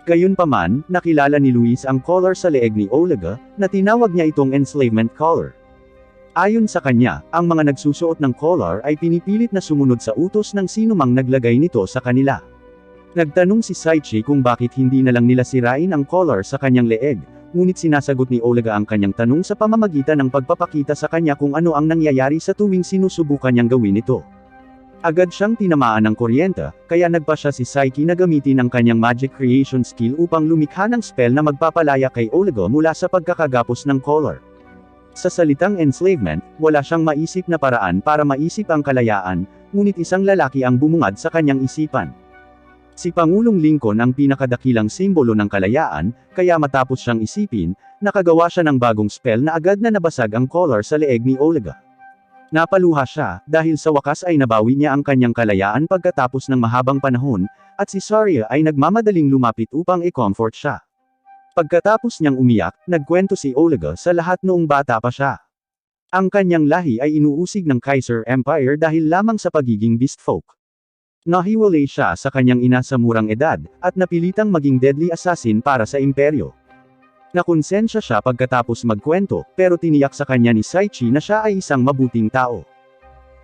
A: Gayunpaman, nakilala ni Luis ang collar sa leeg ni Olga, na tinawag niya itong enslavement collar. Ayon sa kanya, ang mga nagsusuot ng collar ay pinipilit na sumunod sa utos ng sinumang naglagay nito sa kanila. Nagtanong si Saichi kung bakit hindi na lang nila sirain ang collar sa kanyang leeg, ngunit sinasagot ni Olga ang kanyang tanong sa pamamagitan ng pagpapakita sa kanya kung ano ang nangyayari sa tuwing sinusubukan niyang gawin ito. Agad siyang tinamaan ng kuryente, kaya nagpa siya si Saichi na gamitin ang kanyang magic creation skill upang lumikha ng spell na magpapalaya kay Olga mula sa pagkakagapos ng collar. Sa salitang enslavement, wala siyang maisip na paraan para maisip ang kalayaan, ngunit isang lalaki ang bumungad sa kanyang isipan. Si Pangulong Lincoln ang pinakadakilang simbolo ng kalayaan, kaya matapos siyang isipin, nakagawa siya ng bagong spell na agad na nabasag ang collar sa leeg ni Olga. Napaluha siya, dahil sa wakas ay nabawi niya ang kanyang kalayaan pagkatapos ng mahabang panahon, at si Saria ay nagmamadaling lumapit upang i-comfort siya. Pagkatapos niyang umiyak, nagkwento si Olga sa lahat noong bata pa siya. Ang kanyang lahi ay inuusig ng Kaiser Empire dahil lamang sa pagiging beast folk. Nahiwalay siya sa kanyang ina sa murang edad, at napilitang maging deadly assassin para sa imperyo. Nakonsensya siya pagkatapos magkwento, pero tiniyak sa kanya ni Saichi na siya ay isang mabuting tao.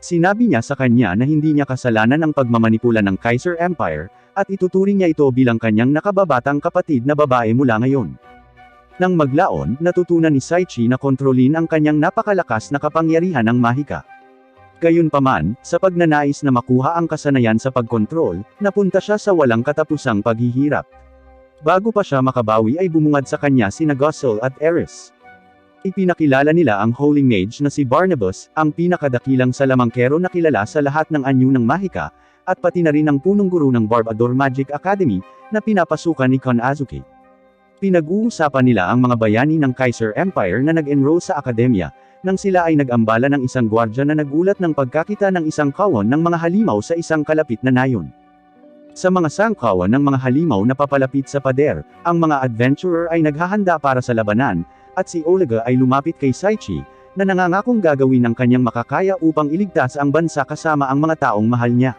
A: Sinabi niya sa kanya na hindi niya kasalanan ang pagmamanipula ng Kaiser Empire, at ituturing niya ito bilang kanyang nakababatang kapatid na babae mula ngayon. Nang maglaon, natutunan ni Saichi na kontrolin ang kanyang napakalakas na kapangyarihan ng mahika. Gayunpaman, sa pagnanais na makuha ang kasanayan sa pagkontrol, napunta siya sa walang katapusang paghihirap. Bago pa siya makabawi ay bumungad sa kanya sina Guzzle at Ares. Ipinakilala nila ang Holy Mage na si Barnabas, ang pinakadakilang salamangkero na kilala sa lahat ng anyo ng mahika, at pati na rin ang punong guro ng Barbador Magic Academy, na pinapasukan ni Kon Azuki. Pinag-uusapan nila ang mga bayani ng Kaiser Empire na nag-enroll sa akademya, nang sila ay nag-ambala ng isang gwardya na nagulat ng pagkakita ng isang kawon ng mga halimaw sa isang kalapit na nayon. Sa mga sangkawan ng mga halimaw na papalapit sa pader, ang mga adventurer ay naghahanda para sa labanan, at si Olga ay lumapit kay Saichi, na nangangakong gagawin ang kanyang makakaya upang iligtas ang bansa kasama ang mga taong mahal niya.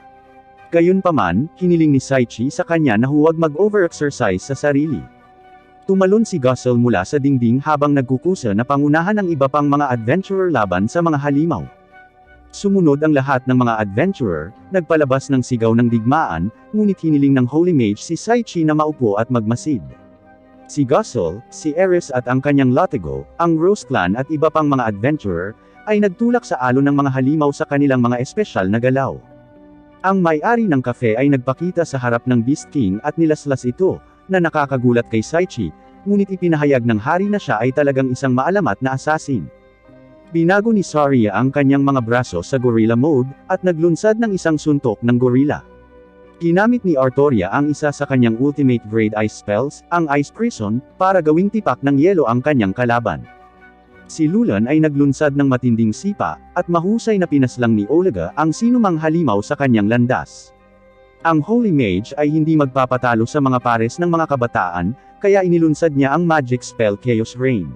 A: Gayunpaman, hiniling ni Saichi sa kanya na huwag mag-over-exercise sa sarili. Tumalon si Guzzle mula sa dingding habang nagkukusa na pangunahan ng iba pang mga adventurer laban sa mga halimaw. Sumunod ang lahat ng mga adventurer, nagpalabas ng sigaw ng digmaan, ngunit hiniling ng Holy Mage si Saichi na maupo at magmasid. Si Guzzle, si Ares at ang kanyang Latigo, ang Rose Clan at iba pang mga adventurer, ay nagtulak sa alon ng mga halimaw sa kanilang mga espesyal na galaw. Ang may-ari ng kafe ay nagpakita sa harap ng Beast King at nilaslas ito, na nakakagulat kay Saichi, ngunit ipinahayag ng hari na siya ay talagang isang maalamat na assassin. Binago ni Saria ang kanyang mga braso sa gorilla mode, at naglunsad ng isang suntok ng gorilla. Ginamit ni Artoria ang isa sa kanyang ultimate grade ice spells, ang Ice Prison, para gawing tipak ng yelo ang kanyang kalaban. Si Lulan ay naglunsad ng matinding sipa, at mahusay na pinaslang ni Olga ang sinumang halimaw sa kanyang landas. Ang Holy Mage ay hindi magpapatalo sa mga pares ng mga kabataan, kaya inilunsad niya ang magic spell Chaos Rain.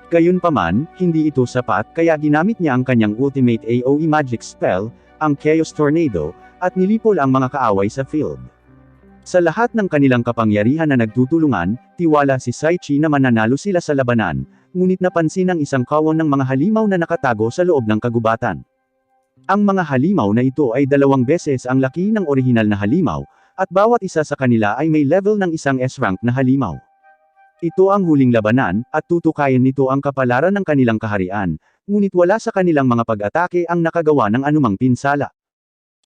A: Gayunpaman, hindi ito sapat kaya ginamit niya ang kanyang ultimate AoE magic spell, ang Chaos Tornado, at nilipol ang mga kaaway sa field. Sa lahat ng kanilang kapangyarihan na nagtutulungan, tiwala si Saichi na mananalo sila sa labanan, ngunit napansin ang isang kawon ng mga halimaw na nakatago sa loob ng kagubatan. Ang mga halimaw na ito ay 2 beses ang laki ng orihinal na halimaw, at bawat isa sa kanila ay may level ng isang S-rank na halimaw. Ito ang huling labanan, at tutukayan nito ang kapalaran ng kanilang kaharian, ngunit wala sa kanilang mga pag-atake ang nakagawa ng anumang pinsala.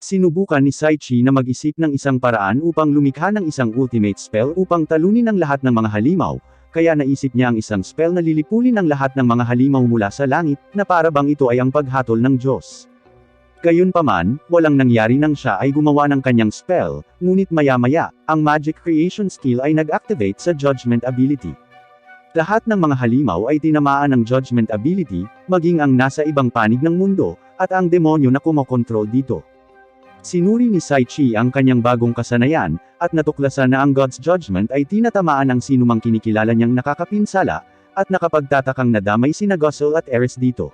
A: Sinubukan ni Saichi na mag-isip ng isang paraan upang lumikha ng isang ultimate spell upang talunin ang lahat ng mga halimaw, kaya naisip niya ang isang spell na lilipulin ang lahat ng mga halimaw mula sa langit, na para bang ito ay ang paghatol ng Diyos. Gayunpaman, walang nangyari nang siya ay gumawa ng kanyang spell, ngunit maya-maya, ang magic creation skill ay nag-activate sa judgment ability. Lahat ng mga halimaw ay tinamaan ng judgment ability, maging ang nasa ibang panig ng mundo, at ang demonyo na kumokontrol dito. Sinuri ni Saichi ang kanyang bagong kasanayan, at natuklasan na ang God's judgment ay tinatamaan ng sinumang kinikilala niyang nakakapinsala, at nakapagtatakang nadamay sina Guzzle at Ares dito.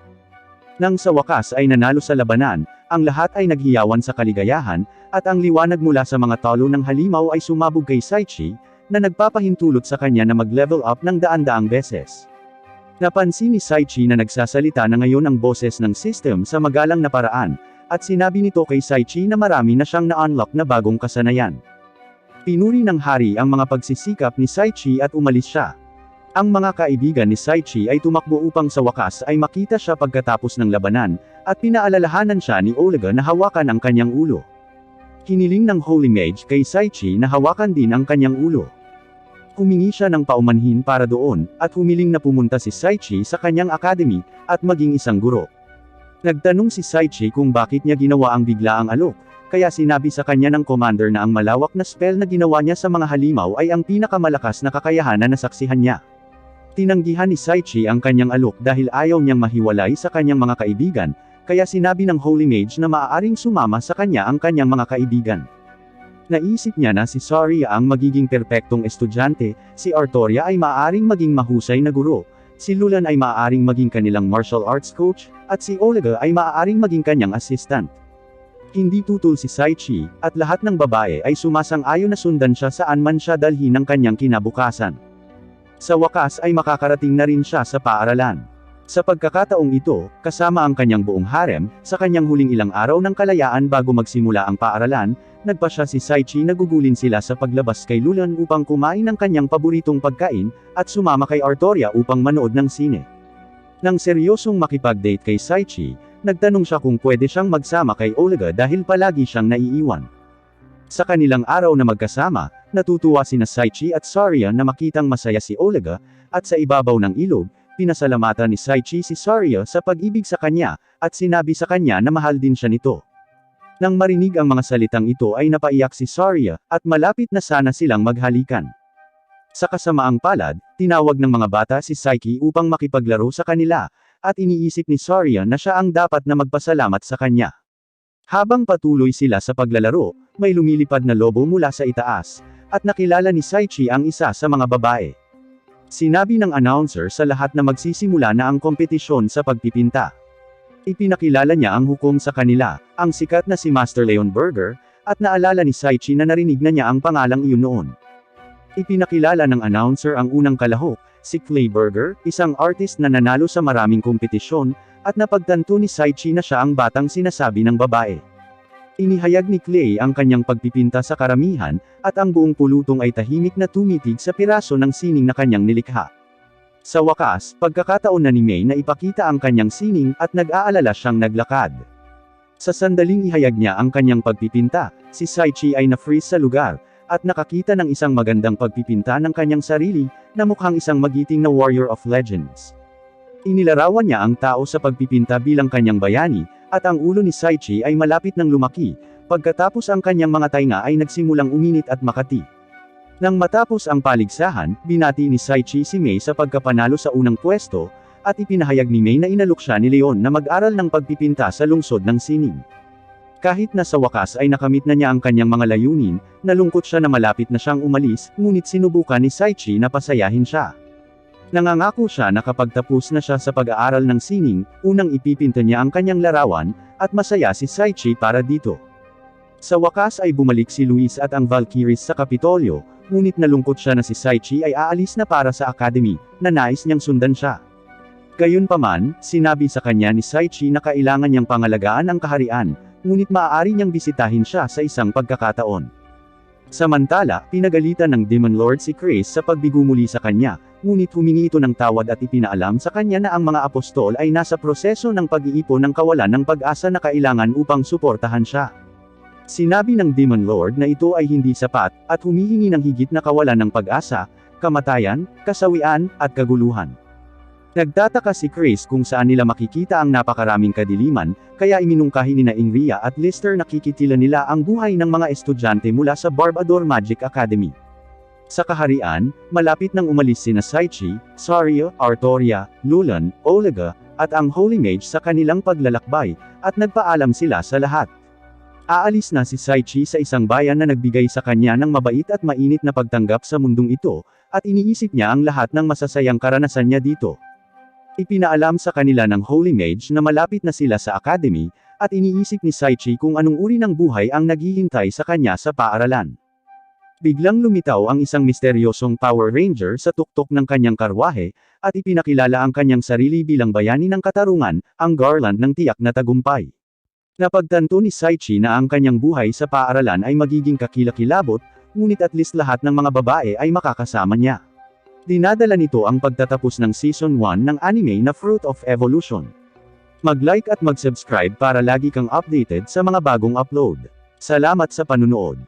A: Nang sa wakas ay nanalo sa labanan, ang lahat ay naghiyawan sa kaligayahan, at ang liwanag mula sa mga talo ng halimaw ay sumabog kay Saichi, na nagpapahintulot sa kanya na mag-level up ng daan-daang beses. Napansin ni Saichi na nagsasalita na ngayon ang boses ng system sa magalang na paraan, at sinabi nito kay Saichi na marami na siyang na-unlock na bagong kasanayan. Pinuri ng hari ang mga pagsisikap ni Saichi at umalis siya. Ang mga kaibigan ni Saichi ay tumakbo upang sa wakas ay makita siya pagkatapos ng labanan, at pinaalalahanan siya ni Olga na hawakan ang kanyang ulo. Hiniling ng Holy Mage kay Saichi na hawakan din ang kanyang ulo. Humingi siya ng paumanhin para doon, at humiling na pumunta si Saichi sa kanyang academy, at maging isang guro. Nagtanong si Saichi kung bakit niya ginawa ang biglaang alok, kaya sinabi sa kanya ng commander na ang malawak na spell na ginawa niya sa mga halimaw ay ang pinakamalakas na kakayahan na nasaksihan niya. Tinanggihan ni Saichi ang kanyang alok dahil ayaw niyang mahiwalay sa kanyang mga kaibigan, kaya sinabi ng Holy Mage na maaaring sumama sa kanya ang kanyang mga kaibigan. Naisip niya na si Saria ang magiging perpektong estudyante, si Artoria ay maaaring maging mahusay na guro, si Lulan ay maaaring maging kanilang martial arts coach, at si Olga ay maaaring maging kanyang assistant. Hindi tutol si Saichi, at lahat ng babae ay sumasang-ayon na sundan siya saan man siya dalhin ng kanyang kinabukasan. Sa wakas ay makakarating na rin siya sa paaralan. Sa pagkakataong ito, kasama ang kanyang buong harem, sa kanyang huling ilang araw ng kalayaan bago magsimula ang paaralan, nagpasya si Saichi na gugulin sila sa paglabas kay Lulan upang kumain ng kanyang paboritong pagkain, at sumama kay Artoria upang manood ng sine. Nang seryosong makipag-date kay Saichi, nagtanong siya kung pwede siyang magsama kay Olga dahil palagi siyang naiiwan. Sa kanilang araw na magkasama, natutuwa sina Saichi at Saria na makitang masaya si Olga, at sa ibabaw ng ilog, pinasalamatan ni Saichi si Saria sa pag-ibig sa kanya, at sinabi sa kanya na mahal din siya nito. Nang marinig ang mga salitang ito ay napaiyak si Saria, at malapit na sana silang maghalikan. Sa kasamaang palad, tinawag ng mga bata si Saiki upang makipaglaro sa kanila, at iniisip ni Saria na siya ang dapat na magpasalamat sa kanya. Habang patuloy sila sa paglalaro, may lumilipad na lobo mula sa itaas, at nakilala ni Saichi ang isa sa mga babae. Sinabi ng announcer sa lahat na magsisimula na ang kompetisyon sa pagpipinta. Ipinakilala niya ang hukom sa kanila, ang sikat na si Master Leon Burger, at naalala ni Saichi na narinig na niya ang pangalang iyon noon. Ipinakilala ng announcer ang unang kalahok, si Clay Burger, isang artist na nanalo sa maraming kompetisyon, at napagtanto ni Saichi na siya ang batang sinasabi ng babae. Inihayag ni Clay ang kanyang pagpipinta sa karamihan, at ang buong pulutong ay tahimik na tumitig sa piraso ng sining na kanyang nilikha. Sa wakas, pagkakataon na ni May na ipakita ang kanyang sining, at nag-aalala siyang naglakad. Sa sandaling ihayag niya ang kanyang pagpipinta, si Saichi ay na-freeze sa lugar, at nakakita ng isang magandang pagpipinta ng kanyang sarili, na mukhang isang magiting na warrior of legends. Inilarawan niya ang tao sa pagpipinta bilang kanyang bayani, at ang ulo ni Saichi ay malapit ng lumaki, pagkatapos ang kanyang mga tainga ay nagsimulang uminit at makati. Nang matapos ang paligsahan, binati ni Saichi si May sa pagkapanalo sa unang pwesto, at ipinahayag ni May na inalok siya ni Leon na mag-aral ng pagpipinta sa lungsod ng sining. Kahit na sa wakas ay nakamit na niya ang kanyang mga layunin, nalungkot siya na malapit na siyang umalis, ngunit sinubukan ni Saichi na pasayahin siya. Nangangako siya na kapag tapos na siya sa pag-aaral ng sining, unang ipipinta niya ang kanyang larawan, at masaya si Saichi para dito. Sa wakas ay bumalik si Luis at ang Valkyries sa Kapitolyo, ngunit nalungkot siya na si Saichi ay aalis na para sa academy, na nais niyang sundan siya. Gayunpaman, sinabi sa kanya ni Saichi na kailangan niyang pangalagaan ang kaharian, ngunit maaari niyang bisitahin siya sa isang pagkakataon. Samantala, pinagalitan ng Demon Lord si Chris sa pagbigo muli sa kanya, ngunit humingi ito ng tawad at ipinaalam sa kanya na ang mga apostol ay nasa proseso ng pag-iipon ng kawalan ng pag-asa na kailangan upang suportahan siya. Sinabi ng Demon Lord na ito ay hindi sapat, at humihingi ng higit na kawalan ng pag-asa, kamatayan, kasawian, at kaguluhan. Nagtataka si Chris kung saan nila makikita ang napakaraming kadiliman, kaya iminungkahi ni Ingria at Lister na kikitila nila ang buhay ng mga estudyante mula sa Barbador Magic Academy. Sa kaharian, malapit nang umalis sina Saichi, Saria, Artoria, Lulan, Olga, at ang Holy Mage sa kanilang paglalakbay, at nagpaalam sila sa lahat. Aalis na si Saichi sa isang bayan na nagbigay sa kanya ng mabait at mainit na pagtanggap sa mundong ito, at iniisip niya ang lahat ng masasayang karanasan niya dito. Ipinaalam sa kanila ng Holy Mage na malapit na sila sa academy, at iniisip ni Saichi kung anong uri ng buhay ang naghihintay sa kanya sa paaralan. Biglang lumitaw ang isang misteryosong Power Ranger sa tuktok ng kanyang karwahe, at ipinakilala ang kanyang sarili bilang bayani ng katarungan, ang Garland ng tiyak na tagumpay. Napagtanto ni Saichi na ang kanyang buhay sa paaralan ay magiging kakilakilabot, ngunit at least lahat ng mga babae ay makakasama niya. Dinadala nito ang pagtatapos ng Season 1 ng anime na Fruit of Evolution. Mag-like at mag-subscribe para lagi kang updated sa mga bagong upload. Salamat sa panunood.